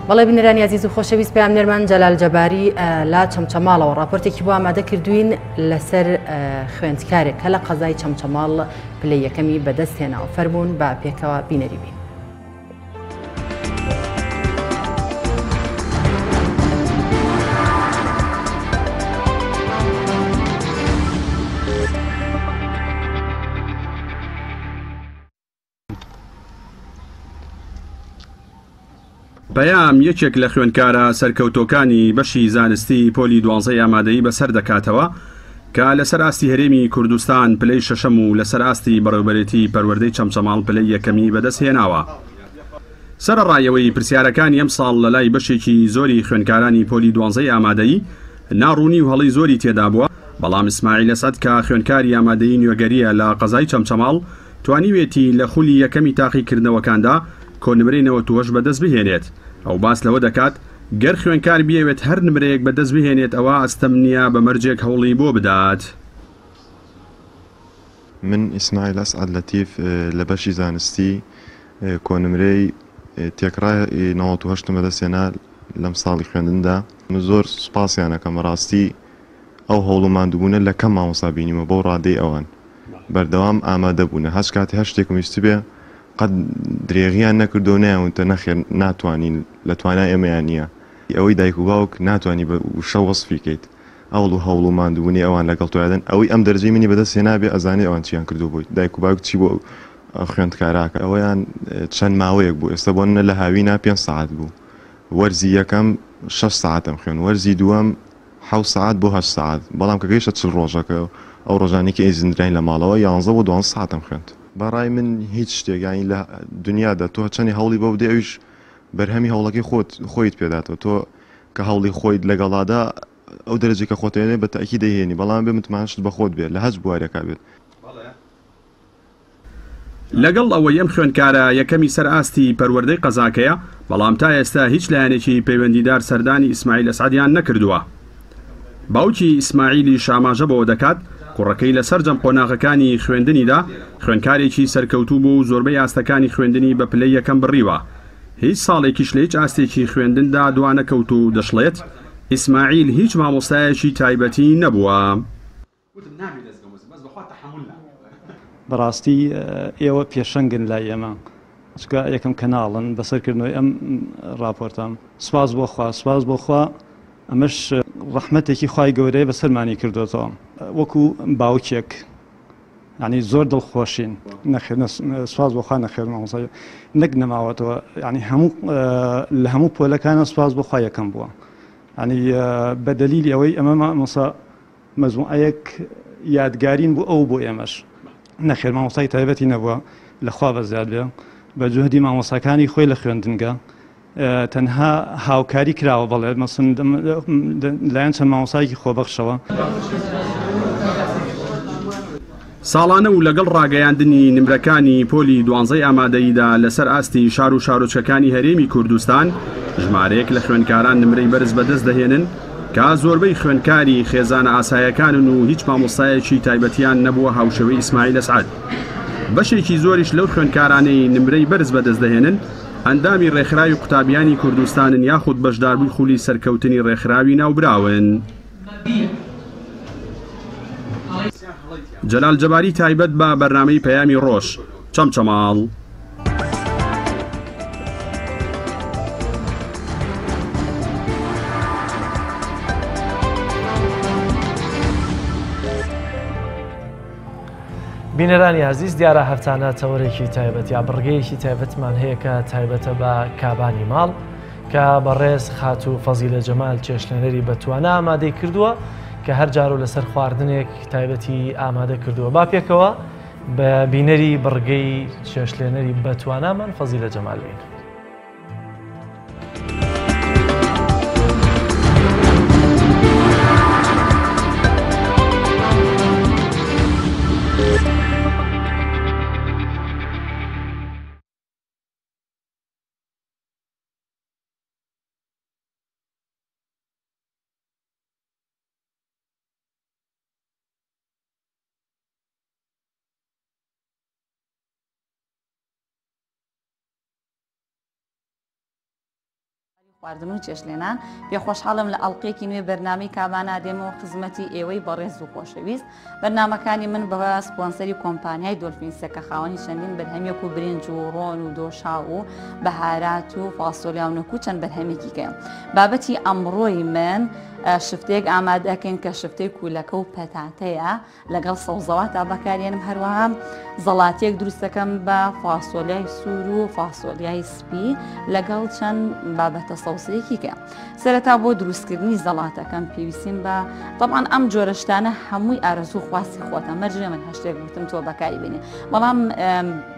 بەڵێ بینەرانی عزیز و خۆشەویست پەیامنەرمان جەلال جەباری لا چەمچەماڵەوە ڕاپۆرتێکی بۆ ئامادە کردوین لەسەر خوێندکارێک کە لە قەزای چەمچەماڵ پلەی یەکەمی بەدەست هێناوە فەرموون بە پێکەوە بینەری بین. پەیام یەکێک لە خوێندکارە سەرکەوتۆکانی بەشی زانستی پۆلی 12 ئامادەیی بەسەر دەکاتەوە کە لەسەر ئاستی هەرێمی کوردستان پلەی شەشەم و لەسەر ئاستی بەڕێوەبەرێتی پەروەردەی چەمچەماڵ پلەی یەکەمی بەدەست هێناوە. سەرڕایەوەی پرسیارەکانی ئەم ساڵ لە لای بەشێکی زۆری خوێندکارانی پۆلی 12 ئامادەیی ناڕوونی و هەڵی زۆری تێدا بووە، بەڵام ئیسماعیل ئەسەد کە خوێندکاری ئامادەیی نوێگەریە لە قەزای چەمچەماڵ توانیوێتی لە خولی یەکەمی تاقیکردنەوەکاندا کۆنمرەی 98 بەدەست بهێنێت. ئەو باس لەوە دەکات گەر خوێنکار بیەوێت هەر نمرەیەک بەدەست بهێنێت ئەوە ئەستەم نییە بە مەرجێک هەوڵی بۆ بدات. من ئیسماعیل ئەسعەد لەتیف لە بەشی زانستی کۆنمرەی تێکڕای 98 بەدەست هێنا لەم ساڵی خوێندندا. من زۆر سوپاسیانەکەم ڕاستی ئەو هەوڵماندوبوونە لە کەم مامۆستا بینیمە بۆ ڕادەی ئەوان بەردەوام ئامادەبوونە هەچ کاتی هەر شتێکم ویستی بێ قەت درێغیان نەکردو نەیەونتە نەخێر ناتوانین لە توانای ئێمەیان نییە ئەوەی دایک و باوک ناتوانانی بە شە وەسفی کەیت ئەوڵ و هەوڵماندوبوونی ئەوان لەگەڵ تۆیادن ئەوەی ئەم دەرجەی منی بەدەست هێنابێ ئەزانێ ئەوان چیان کردو بووی دایک و باوک چی بۆ خوێندکاراکە ئەوەیان چەند ماوەیەک بوو ئێستا بۆنە لە هاوینا 5 ساعت بوو وەرزی یەکەم 6 ساعتم خوێن وەرزی دووەم 7 ساعت بۆ 8 ساعت بەڵام کە گەیشتە 40 ڕۆژەکە ئەو ڕۆژانی کە ئێزیندراین لە ماڵەوە 11 بۆ 12 ساعتم خوێند بەڕای من هیچ شتێکانی لە دنیادا تۆ چەندی هەوڵی بەو دێ ئەویش بەرهەمی هەوڵەکەی خۆیت پێداتەوە تۆ کە هەوڵی خۆیت لەگەڵادا ئەو دەرەجێک کە خۆتێنێ بە تاکی دەهێنی بەڵام بێ متمانشت بە خۆت بێت لە هەچ بوارێکا بێت لەگەڵ ئەوەی ئەم خوێندکارە یەکەمی سەر ئاستی پەروەردەی قەزاکەیە بەڵام تا ئێستا هیچ لایەنێکی پەیوەندیدار سەردانی ئیسماعیل ئەسعەدیان نەکردووە باوکی ئیسماعیلی شاماژە بەوە دەکات کوڕەکەی لەسەر جەم قۆناغەکانی خوێندنیدا خوێندکارێکی سەرکەوتوو بوو و زۆربەی ئاستەکانی خوێندنی بە پلەی یەکەم بڕیوە هیچ ساڵێکیش لە هیچ ئاستێکی خوێندندا دوانەکەوت و دەشڵێت ئیسماعیل هیچ مامۆستایەکی تایبەتی نەبووە بەڕاستی ئێوە پێشەنگن لای ئێمە چکە یەکەم کەناڵن بەسەرکردنەوەی ئەم راپۆرتام سواز بۆ خوا سواز بۆ خوا ئەمەش ڕەحمەتێکی خوای گەورەیە بەسەرمانی کردوێتەوە وەکو باوکێک ینی زۆر دڵخۆشین نەخێر سواز بۆ خوا نەخێر مامۆستا نەک نەماوەتەوە ینی هەموو لە هەموو پۆلەکانە سواز بۆ خوا یەکەم بووە ینی بە دەلیلی ئەوەی ئەمە مامۆستا مەزموعەیەک یادگارین بوو ئەو بۆ ئێمەش نەخێر مامۆستای تایبەتی نەبووە لەخوا بەزیاد بێ بە جوهدی مامۆستاکانی خۆی لە خوێندنگە تەنها هاوکاری کراوە بەڵێ مەسن لایەن چەند مامۆستایەکی خۆبەخشەوە ساڵانە و لەگەڵ ڕاگەیاندنی نمرەکانی پۆلی 12 ئامادەییدا لەسەر ئاستی شار و شارۆچەکانی هەرێمی کوردستان ژمارەیەک لە خوێندکاران نمرەی بەرز بەدەست دەهێنن کە زۆربەی خوێندکاری خێزانە ئاسایەکانن و هیچ مامۆستایەکی تایبەتیان نەبووە هاوشەوەی ئیسماعیل ئەسعەد بەشێکی زۆریش لەو خوێندکارانەی نمرەی بەرز بەدەست دەهێنن ئەندامی ڕێکخراوی قوتابیانی کوردستانن یاخود بەشداربووی خولی سەرکەوتنی ڕێکخراوی ناوبراون جەلال جەباری تایبەت بە بەرنامەی پەیامی ڕۆژ چەمچەماڵ بینەرانی عزیز دیارە هەفتانە تەوەرێکی تایبەت یا بڕگەیەکی تایبەتمان هەیە کە تایبەتە بە کابانی ماڵ کە بەڕێز خات و فەزیلە جەمال چێشتلێنەری بەتوانە ئامادەی کردووە کە هەر جار و لەسەر خواردنێک تایبەتی ئامادە کردووە با پێکەوە بە بینەری بڕگەی چێشتلێنەری بەتوانامان فەزیلە جەمال بین. خواردن و چێشتلێنان پێخۆشحاڵم لە ئەڵلقەیەکی نوێ بەرنامەی کابانە دێمەوە خزمەتی ئێوەی بەڕێز و خۆشەویست بەرنامەکانی من بە سپۆنسەری کۆمپانیای دۆلفینسە کە خاوەنی چەندین بەرهەمێک و برنج و ڕۆن و دۆشا و بەهارات و فاسۆلیا و نەکو چەند بەرهەمێکی کەم بابەتی ئەمڕۆی من شفتێک ئامادەکەین کە شفتەی کوولەکە و پەتاتەیە لەگەڵ سەوزەواتە بەکارێنم هەروەها زەڵاتێک دروستەکەم بە فاسۆلیای سوور و فاسۆلیای سپی لەگەڵ چەند بابەتە سەوزەیەکی کە سەرەتا بۆ دروستکردنی زەڵاتەکەم پێویستیم بە طبعاً ئەم جۆرەشتانە هەمووی ئارەزوو خواستی خۆتە مەرجێ من هەشتێک گوتم تۆ بەکاری بێنێ بەڵام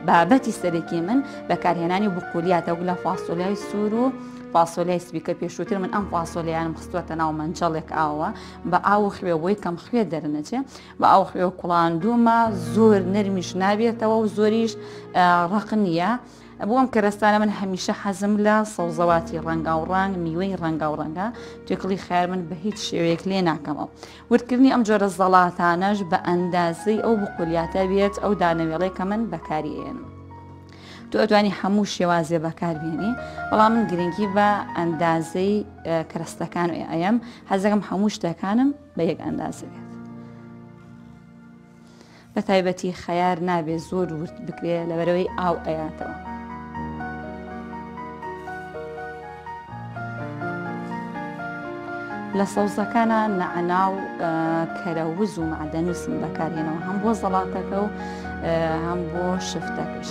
بابەتی سەرەکی من بەکارهێنانی بقولیاتە و لە فاسۆلیای سوور و فاسۆلیای سپیکە پێشووتر من ئەم فاسۆلیانم خستوەتە ناو مەنجەڵێک ئاوە بە ئاو خوێەوەی کەم خوێ دەرنەچێ بە ئاو خوێ کوڵاندومە زۆر نەرمیش نابێتەوە و زۆریش ڕق نییە بۆ ئەم کەرەستانە من هەمیشە حەزم لە سەوزەواتی ڕەنگاوڕنگ میوەی ڕەنگاوڕەنگە توێکڵی خێر من بە هیچ شێوەیەک لێ ناکەمەوە وردکردنی ئەم جۆرە زەڵاتانەش بە ئەندازەی ئەو بقولیاتە بێت ئەو دانەوێڵەی کە من بەکاری ئێنم تو ئەتوانی هەموو شێوازێ بەکاربیێنی بەڵام من گرنگی بە ئەندازەی کەرەستەکان ئەم حەزەکەم هەموو شتەکانم بە یەک ئەندازە بێت بە تایبەتی خەیار نابێت زۆر ورد بکرێ لەبەرەوەی ئاو ئەیاتەوە لە سەوزەکانە نەعنا و کەرەوز و معدەنووسم بەکارهێنەوە هەم بۆ زەڵاتەکە و هەم بۆ شفتەکەش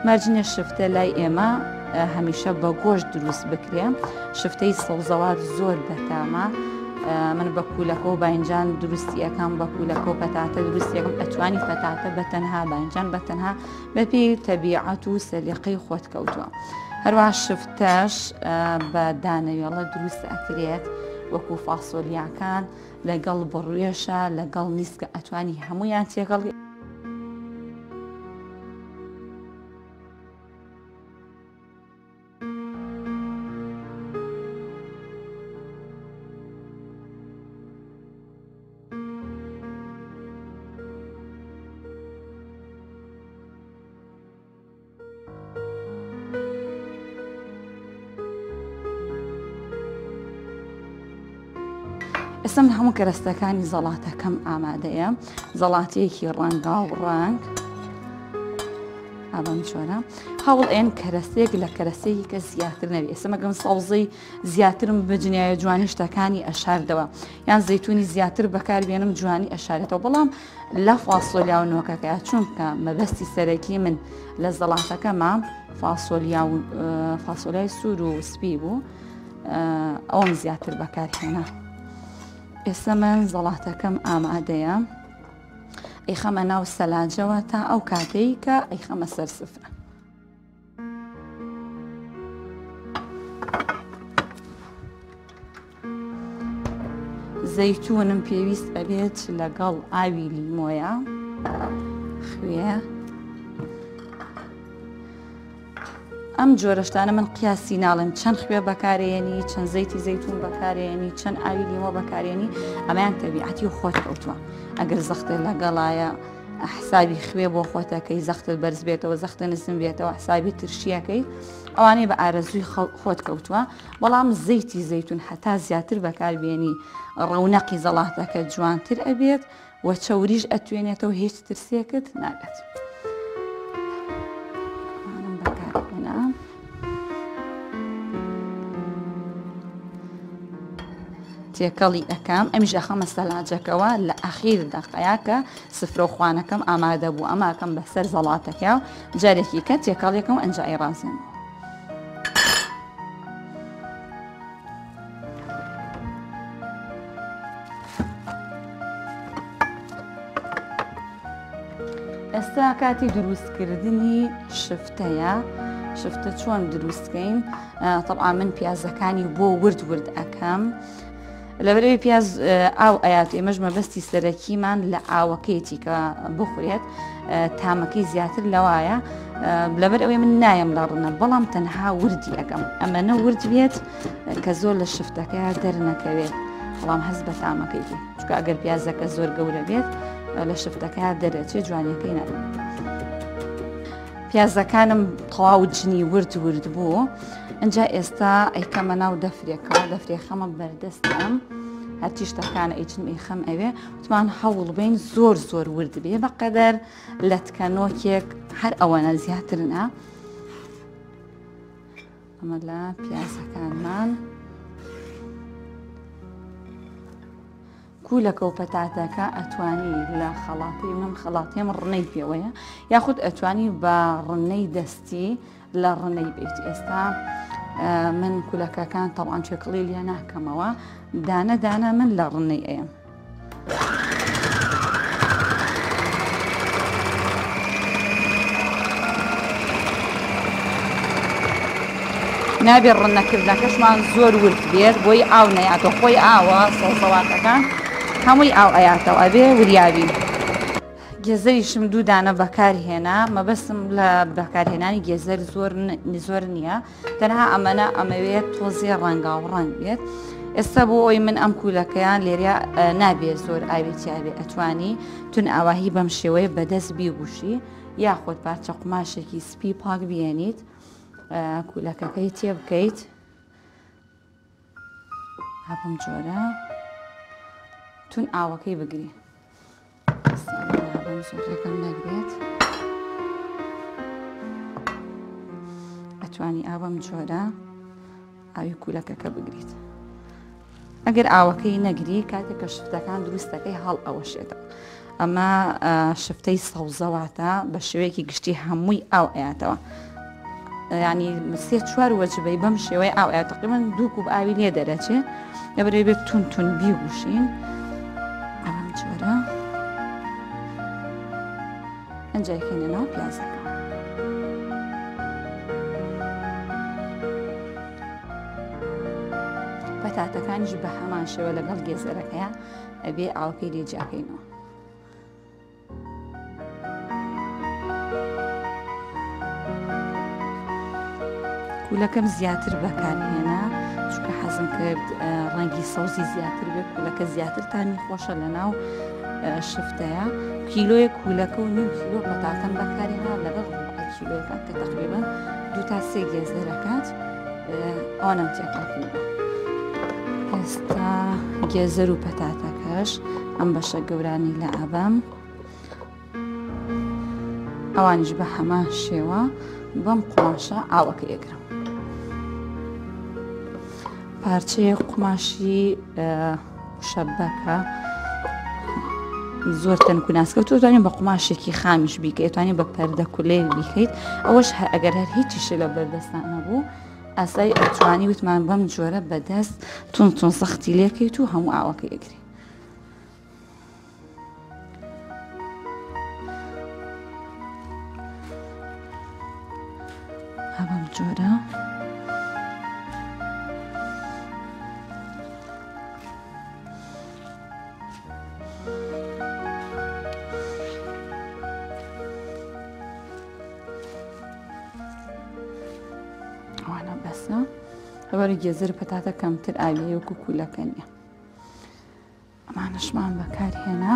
مەرجینە شفتە لای ئێمە هەمیشە بە گۆشت دروست بکرێ شفتەی سەوزەوات زۆر بەتامە من بە کولەکە و باینجان دروستیەکەم بە کولەکە و پەتاتە دروستیەکەم ئەتوانی پەتاتە بەتەنها باینجان بەتەنها بەپێی تەبیعەت و سەلیقەی خۆت کەوتووە هەروەها شفتەش بە دانەوێڵە دروست ئەکرێت وەکو فاسۆلیاکان لەگەڵ بڕوێشە لەگەڵ نیسکە ئەتوانی هەمویان تێگەڵ ئێستا من هەموو کەرەستەکانی زەڵاتەکەم ئامادەیە زەڵاتەیەکی ڕەنگا و ڕنگ ئابەم چۆنە هەوڵ ئێن کەرەستەیەک لە کەرەستەیەکی کە زیاتر نەبێت ئێستا مەگەم سەوزەی زیاترم بجنایە جوانی شتەکانی ئەشاردەوە یان زەیتونی زیاتر بەکاربێنم جوانی ئەشارێتەوە بەڵام لە فاسۆلیا و نۆکەکە چونکە مەبەستی سەرەکی من لە زەڵاتەکەمە فاسۆلیای سوور و سپی بوو ئەوم زیاتر بەکارهێنا ئێستا من زەڵاتەکەم ئامادەیە ئەیخەمە ناو سەلاجەوە تا ئەو کاتەی کە ئەیخەمە سەر سفرە زەیتونم پێویست ئەبێت لەگەڵ ئاوی لیمۆیە خوێ ئەم جۆرەشتانە من قیاسی ناڵم چەند خوێ بەکارێنی چەند زەیتی زەیتون بەکارێنی چەند ئاوی لیمۆ بەکارێنی ئەمەیان تەبیعەتی خۆت کەوتووە ئەگەر زەختە لەگەڵایە حسابی خوێ بۆ خۆتەکەی زەختت بەرز بێتەوە زەختە نزم بێتەوە حسابی ترشیەکەی ئەوانەی بە ئارەزووی خۆت کەوتووە بەڵام زەیتی زەیتون هەتا زیاتر بەکاربیێنی ڕەونەقی زەڵاتەکە جوانتر ئەبێت و چەوریش ئەتوێنێتەوە هیچ ترسێکت نابێت تێکەڵی ئەەکەم ئەمیش ئەخەمە سەلاجەکەەوە لە ئەخیر دەقەیە کە سفرە و خوانەکەم ئامادە بوو ئەماکەم بەسەر زەڵاتەکە و جارێکی کە تێکەڵیەکەم ئەنجای ڕازێن ئێستا کاتی دروستکردنی شفتەیە شفتە چۆن دروستکەین طبعا من پیازەکانی بۆ ورد ئەەکەم لەبەرەوەی پیاز ئاو ئايات ئێمەش مەبەستی سەرەکیمان لە ئاوەکەیەتی کە بخورێت تامەکەی زیاتر لەوایە لەبەر ئەوەی من نایم لە ڕنە بەڵام تەنها وردی ئەەکەم ئەمەنە ورد بێت کە زۆر لە شفتەکە دەرنەکەوێت بەڵام هەز بە تامەکەی چکە ئەگەر پیازەکە زۆر گەورە بێت لە شفتەکە دەرەچێت جوانیەکەی نە پیازەکانم تەواو جنی ورد بوو ئەجا ئێستا ئەیکەمە ناو دەفرێکەوە دەفرێخەمە بەردەستم هەرچی شتەکانە ئەیچم ئەیخەم ئەوێ وتمان هەوڵ بین زۆر ورد بێ بەقەدەر لە تکەنۆکێک هەر ئەوەنە زیاترنا ئەمە لە پیازەکانمان کولەکە و پەتاتەکە ئەتوانی لە خەڵاتی منم خەڵاتیم ڕنەی پێوەیە یاخود ئەتوانی بە ڕنەی دەستی لە ڕنەی بیت ئێستا من کولەکەکان تەڵان چێکڵی لێ ناکەمەوە دانە من لە ڕنەی ئەم نابێت ڕنەکردنەکەشمان زۆر ورد بێت بۆی ئاو نەیاتۆ خۆی ئاوە سەوزەواتەکان هەمووی ئاو ئەیاتەوە ئەبێ وریاوی گێزەریشم دوو دانە بەکارهێنا مەبەستم لە بەکارهێنانی گێزەر زۆر نییە تەنها ئەمەنە ئەمەوێت تۆزی ڕەنگا و ڕەنگ بێت ئێستا بۆ ئەوی من ئەم کولەکەیان لێرە نابێت زۆر ئاوێتیاوێ ئەتوانی تون ئاواهی بەم شێوەیە بەدەست بیگوشی یاخۆت پارچە قماشێکی سپی پاک بێنیت کولەکەکەی تێ بکەیت هەبم جۆرە تون ئاوەکەی بگری بەم زۆرەکەم نەگرێت ئەتوانی ئاوەم جۆرە ئاوی کولەکەکە بگریت ئەگەر ئاوەکەی نەگری کاتێک کە شفتەکان دروستەکەی هەڵ ئەوەشێتەوە ئەمە شفتەی سەوزەواتە بە شێوەیەکی گشتی هەمووی ئاو ئەیاتەوە ینی سێ چوار وەجبەی بەم شێوەی ئاو ئایا تقریباً دوو کوب ئاوی لێ دەرەچێ لەبەرەوەی بێت تون تون بیگوشین ئەوەم جۆرە ئەنجایکەینە ناو پیازەکە پەتاتەکانیش بە هەمان شێوە لەگەڵ گێزەرەکەیە ئەبێ ئاوکەی لێجیاکەینەوە کولەکەم زیاتر بەکارهێنا چونکە حەزم کرد ڕەنگی سەوزی زیاتر بێت کولەکە زیاتر تامی خۆشە لە ناو شفتەیە کیلۆیە کولەکە و نیم کیلۆ پەتاتەم بەکارهێنا لەگەڵ کیلۆیەکان کە تقریبا 2 تا 3 گێزەرەکات ئەوانم تێکەڵکردەوە ئێستا گێزەر و پەتاتەکەش ئەم بەشە گەورانی لە ئابام ئەوانیش بە هەمان شێوە بەم قماشە ئاوەکە ئەگرم پارچەیە قماشی شەبەکە زۆر تەنکوناسکە و توانین بە قماشێکی خامیش بیکەیت توانین بە پەردە کولەی بیکەیت ئەوەش ئەگەر هەر هیچیشە لە بەردەستان نەبوو ئاسایی ئەتوانی وتمان بەم جۆرە بەدەست تون سەختی لێکەیت و هەموو ئاوەکە ئەگری هەبەم جۆرە ئەوانە بەسە هەباری گێزر پەتاتە کەمتر ئاویە وەکو کولەکە نییە ئەمانەشمان بەکارهێنا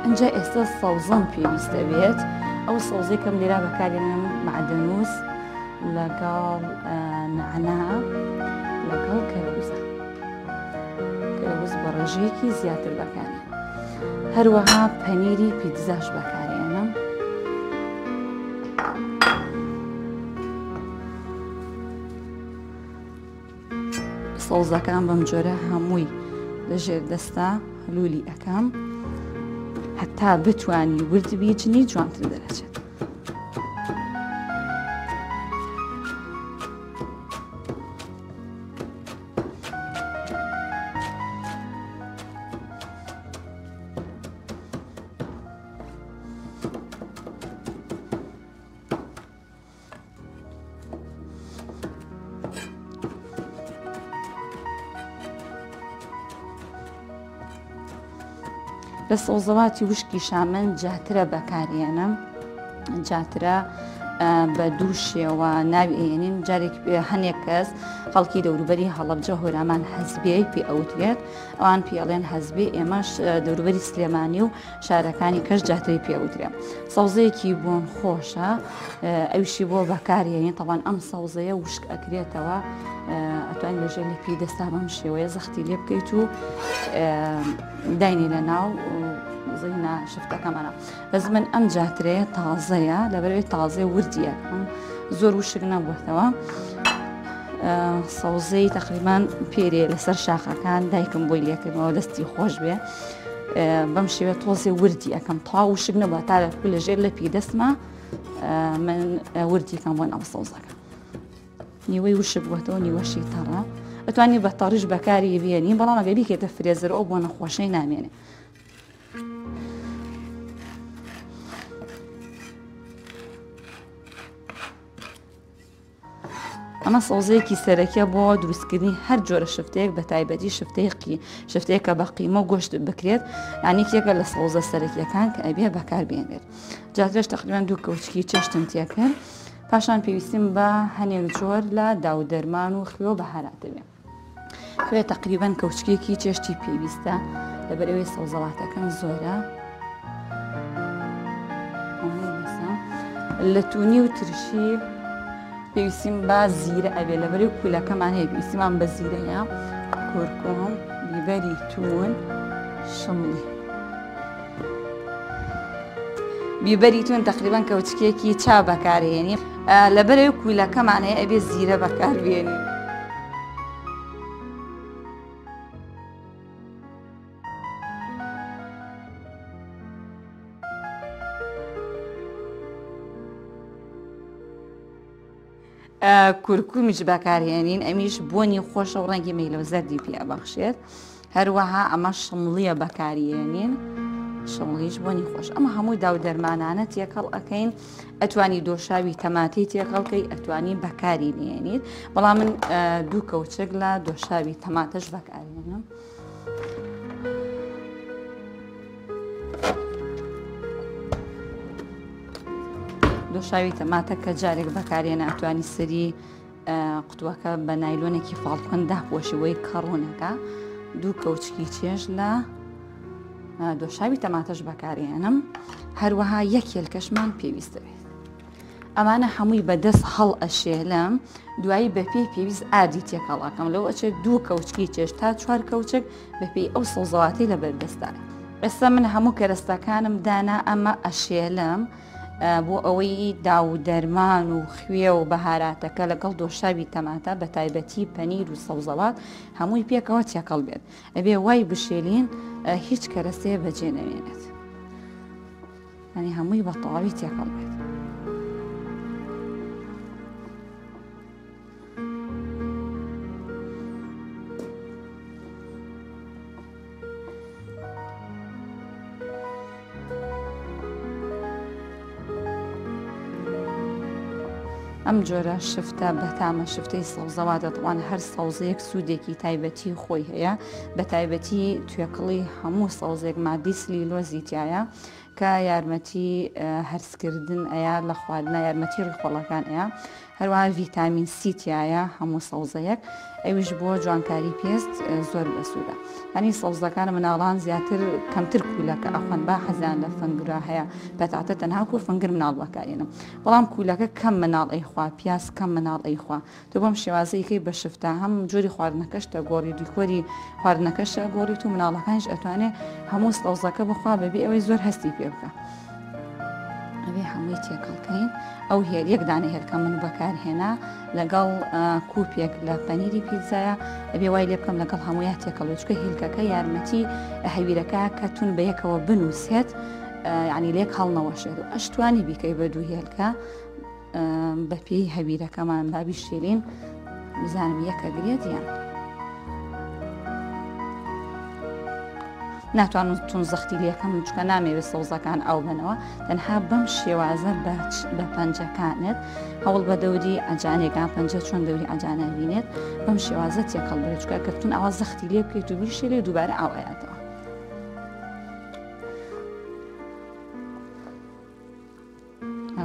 ئەنجا ئێستا سەوزەم پێویستە بێت ئەو سەوزەی کەم لێرا بەکارهێنم معدەنووس لەگەڵ نەعنا لەگەڵ کەرەوزە کەرەوز بە ڕێژەیەکی زیاتر بەکارهێنم هەروەها پەنیری پیتزاش بەکارهێنم سەوزەکان بەم جۆرە هەمووی لەژێر دەستا هەلولی ئەەکەم هەتا بتوانی ورد بیجنی جوانتر دەرەچێت لە سەوزەواتی وشکی شامن جاترە بەکارهێنم جاترە بە دوو شێوە ناوی ئێنین جارێک هەنێک کەس خەڵکی دەوروبەری هەڵەبجە هۆرامان هەزبێی پێ ئەوترێت ئەوان پێڵێن هەزبێ ئێمەش دەوروبەری سلێمانی و شارەکانی کەش جاتری پێوترێ سەوزەیەکی بۆن خۆشە ئەوشی بۆ بەکارهێنین تەوان ئەم سەوزەیە وشک ئەکرێتەوە ئەتوانین لەژێر لە پێی دەستا بەم شێوەیە زەختی لێ بکەیت و داینی لە ناو زینا شفتەکەمانە بەس من ئەم جاترەیە تازەیە لەبەرەوەی تازەی وردیەکەم زۆر وشک نەبووتەوە سەوزەی تقریبان پێرێ لەسەر شاخەکان دایکم بۆی لێکردنەوە دەستی خۆش بێ بەم شێوە تۆزێ وردی ئەەکەم تا وشک نەبووە تا لەژێر لە پێی دەستمە من وردیکەم بۆ ناو سەوزەکە نیوەی وشک بووەتەوە نیوەشی تەڕە ئەتوانی بە تەڕیش بەکاری بێنی بەڵام ئەگەر بیکێتە فرێزر ئەو بۆ نەخۆشەی نامێنێ ئەمە سەوزەیەکی سەرەکیە بۆ دروستکردنی هەر جۆرە شفتەیەک بە تایبەتی شفتەیەکە بە قیمە و گۆشت بکرێت یانێکێکە لە سەوزە سەرەکیەکان کە ئەبێ بەکار بێنێت جاترێش تقریبان 2 کەوچکی چەشتم تێکرد پاشان پێویستیم بە هەنێک جۆر لە داو دەرمان و خوێ بەهاراتە بێ خوێ تقریبان کەوچکێکی چێشتی پێویستە لەبەرەوەی سەوزەڵاتەکەم زۆرە لە توونی و ترشی پێویستیم بە زیرە ئەبێ لە بەرەو کولەکەمان هەیە پێویستیمان بە زیرەیە کورکۆم بیبەری تون شمڵی بیبەری تون تقریبان کەوچکێکی چا بەکارهێنی لە بەرەو کولەکەمان هەیە ئەبێ زیرە بەکاربێنی کورکومیش بەکارهێنین ئەمیش بۆنی خۆشە و ڕەنگی مەیلە زەردی پێ بەخشێت هەروەها ئەمە شمڵیە بەکارهێنین شمڵیش بۆنی خۆش ئەمە هەمووی داو دەرمانانە تێکەڵ ئەەکەین ئەتوانی دۆشاوی تەماتی تێکەڵکەی ئەتوانی بەکاری نێنیت بەڵام من دوو کەوچک لە دۆشاوی تەماتەش بەکارهێنم دۆشاوی تەماتە کە جارێک بەکارێنە ئەتوانی سەری قوتووەکە بە نایلۆنێکی فاڵکۆن داپۆشیەوەی کەڕوونەکە دوو کەوچکی چێژ لە دۆشاوی تەماتەش بەکارێنم هەروەها یەک هێلکەشمان پێویستە بێت ئەمانە هەمووی بەدەست هەڵ ئەشێلم دوایی بەپێی پێویست ئادی تێکەڵاکەم لەو ئەچێت دوو کەوچکی چێژ تا چوار کەوچک بەپێی ئەو سەوزەواتی لە بەردەستدایە ئێستا من هەموو کەرەستەکانم دانا ئەمە ئەشێلم بۆ ئەوەی داو دەرمان و خوێ و بەهاراتەکە لەگەڵ دۆشاوی تەماتە بە تایبەتی پەنیر و سەوزەوات هەمووی پێکەوە تێکەڵ بێت ئەبێ وای بشێلین هیچ کەرەستەیە بەجێ نەوێنێت ینی هەمووی بە تەواوی تێکەڵ بێت ئەم جۆرە شفتە بەتامە شفتەی سەوزەوات دەتوان هەر سەوزەیەک سوودێکی تایبەتی خۆی هەیە بە تایبەتی توێکڵی هەموو سەوزێک مادی سلیلۆزی تایە کە یارمەتی هەرسکردن ئەیە لە خواردنە یارمەتی ڕیخۆڵەکان ئەیە هەروەها ڤیتامین سی تایە هەموو سەوزەیەک ئەویش بۆ جوانکاری پێست زۆر بەسوودە هەنی سەوزەکان مناڵان زیاتر کەمتر کولەکە ئەخۆن با حەزیان لە فنگرا هەیە بەتاتە تەنها و فنگر مناڵ بەکارێنم بەڵام کولەکە کەم مناڵ ئەیخوا پیاس کەم مناڵ ئەیخوا تۆ بەم شێوازەیەکەی بە شفتە هەم جۆری خواردنەکەشتە گۆڕی دیکۆری خواردنەکەشە گۆڕیت و مناڵەکانش ئەتوانێت هەموو سەوزەکە بخوا بەبێ ئەوەی زۆر هەستی پێ بکە ئەوێ هەمووی تێکەڵکەین ئەو یەک دانە هێلکە من بەکارهێنا لەگەڵ کوپێک لە پەنیری پیتزایە ئەبێ وای لێ بکەم لەگەڵ هەموویان تێکەڵ چکە هێلکەکە یارمەتی هەویرەکە کە تون بە یەکەوە بنووسێت ینی لێک هەڵنەوەشێت و ئەشتوانی بیکەی بە دوو هێلکە بەپێی هەویرەکەمان بابی شێلین بزانم یەکە گرێت یان ناتوانم تون زەختی لەکەم چکە نامەوێت سەوزەکان ئەو بنەوە تەنها بەم شێوازە بە پەنجەکانت هەوڵ بە دەوری ئەجانێکان پەنجە چۆن دەوری ئەجانە بینێت بەم شێوازە تێکەڵ بێت چکە کە تون ئەوە زەختی لێ بکەیت و بیشێلێ دووبارە ئاوایەتەوە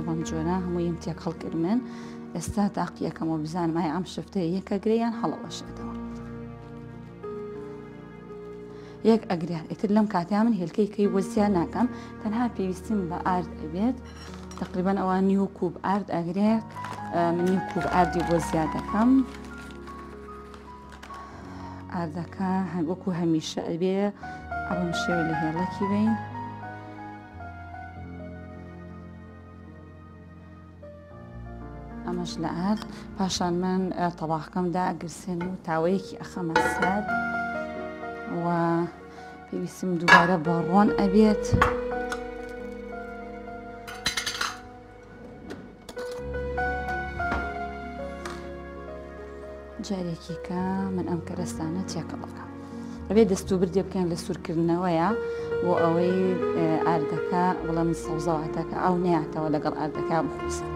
بەم جۆرە هەموویم تێکەڵ کردمن ئێستا تاقیەکەم و بزانم ئایا ئەم شفتەیە یەکە گرەیان هەڵەوەشێتەوە یەک ئەگرێت ئیتر لەم کاتیا من هێلکەی کەی وەزیان ناکەم تەنها پێویستیم بە ئارد ئەبێت تقریبان ئەوە نیو کوب ئارد ئەگرێت من نیو کوب ئاردی بۆ زیاد دەکەم ئاردەکە وەکو هەمیشە ئەبێ ئەوم شێوە لە هێڵەکی بین ئەمەش لە ئارد پاشان من تەواخەکەمدا ئەگرسێن و تاوەیەکی ئەخەمە سەد و پێویستم دووبارە بە ڕۆن ئەبێت جارێکی کە من ئەم کەرەستانە تێکەڵ بکەم ئەبێ دەست و بردێ بکەن لە سوورکردنەوەیە بۆ ئەوەی ئاردەکە وەڵام سەوزەواتەکە ئەو نەیاتەوە لەگەڵ ئاردەکە بخوسە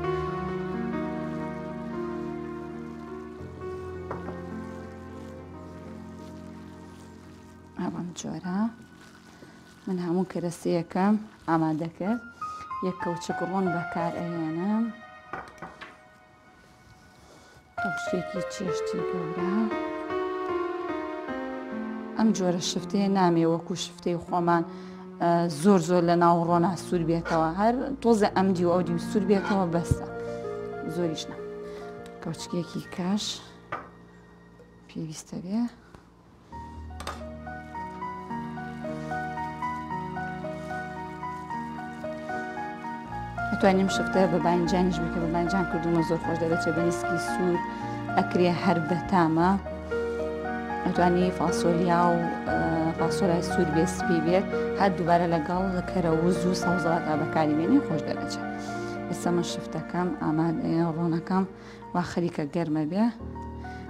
جۆرە من هەموو کەرەستەیەکەم ئامادە کرد یەک کەوچک ڕۆن بەکار ئەهێنم کەوچێکی چێشتی گەورە ئەم جۆرە شفتەیە نامێ وەکو شفتەی خۆمان زۆر زۆر لە ناو ڕۆنا سوور بێتەوە هەر تۆزە ئەمدی و ئەودی و سوور بێتەوە بەسە زۆریش نە کەوچکێکی کاش پێویستە بێ توانیم شفتە بە باینجانیش بکە بە باینجان کردومە زۆر خۆش دەبێت بە نیسکی سوور ئەکرێ هەر بەتامە ئەتوانی فاسۆلیا و فاسۆلای سوور بێ سپی بێت هەر دووبارە لەگەڵ کەرەوز و سەوزڵاتا بەکاری بێنی خۆش دەبێت ئێستا من شفتەکەم ئامادەیە ڕۆنەکەم وا خەریکە گەرمە بێ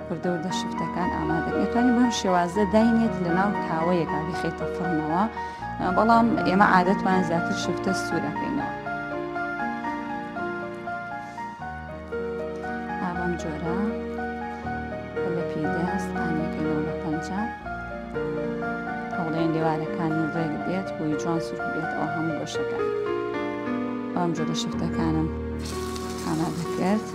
وردەوردە شفتەکان ئامادە ئێتوانی بەم شێوازە داینێت لە ناو تاوەیەکا بخێتە فڕنەوە بەڵام ئێمە عادەتمان زیاتر شفتە سوورەکەینەوە ئابم جۆرە لە پیدەست ئانەکەینەوە لە پەنجە هەوڵێن لێوارەکانی ڕێک بێت بۆی جوان سوور بێتەوە هەموو بەشەکان ئەم جۆرە شفتەکانم ئامادە کرد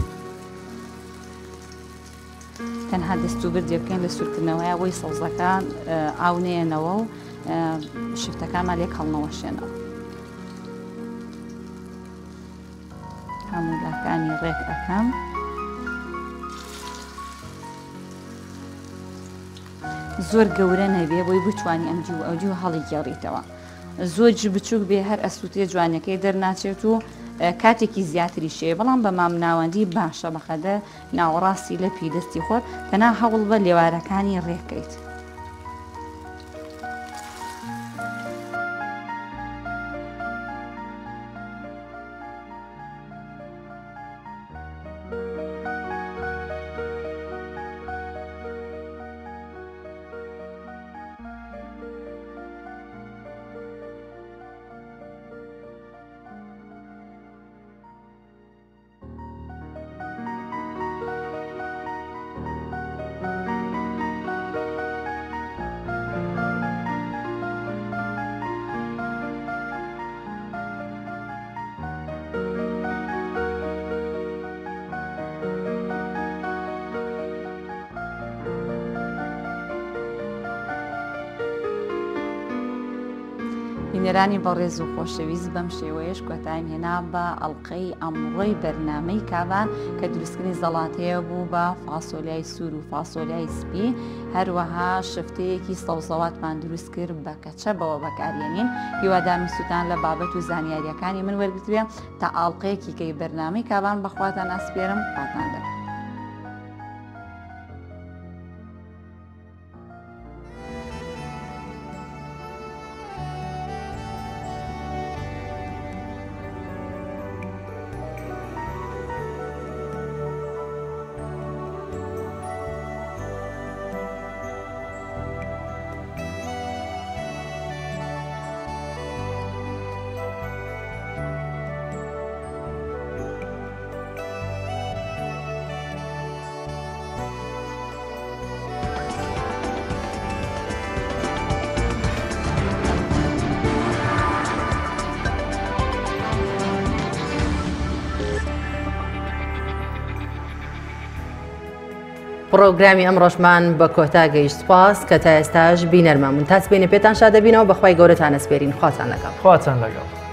تەنها دەست و بردێ بکەین لە سوورکردنەوەیە بۆی سەوزەکان ئاونێنەوە و شفتەکانمان لێک هەڵنەوەشێنەوە هەموو لاکانی ڕێک ئەەکەم زۆر گەورە نەبێ بۆی بتوانانی ئەمدی و ئەودی و هەڵی گێڕیتەوە زۆر بچووک بێ هەر ئەسووتێ جوانەکەی دەرناچێت و کاتێکی زیاتری شێ بەڵام بە مامناوەندی باشە بەخەدە ناوەڕاستی لە پیدەستی خۆت تەنها هەوڵ بە لێوارەکانی ڕێکەیت بینەرانی بەڕێز و خۆشەویست بەم شێوەیەش کۆتاییم هێنا بە ئەڵلقەی ئەمڕۆی بەرنامەی کاوان کە دروستکردنی زەڵاتەیە بوو بە فاسۆلیای سوور و فاسۆلیای سپی هەروەها شفتەیەکی سەوزەواتمان دروست کرد بە کەچە بەوە بەکارێنین هیوادارم سووتان لە بابەت و زانیاریەکانی من وەرگرتوێ تا ئاڵلقەیەکی کەی بەرنامەی کاوان بەخواتان ئاسپێرم پاتان دەکەم. پرۆگرامی ئەمڕۆژمان بە کۆتا گەیشت سپاس کە تا ئێستاش بینەرمامون تاس بینە پێتان شادەبینەوە بەخوای گەورەتان ئەسپێرین خواتان لەگەڵ.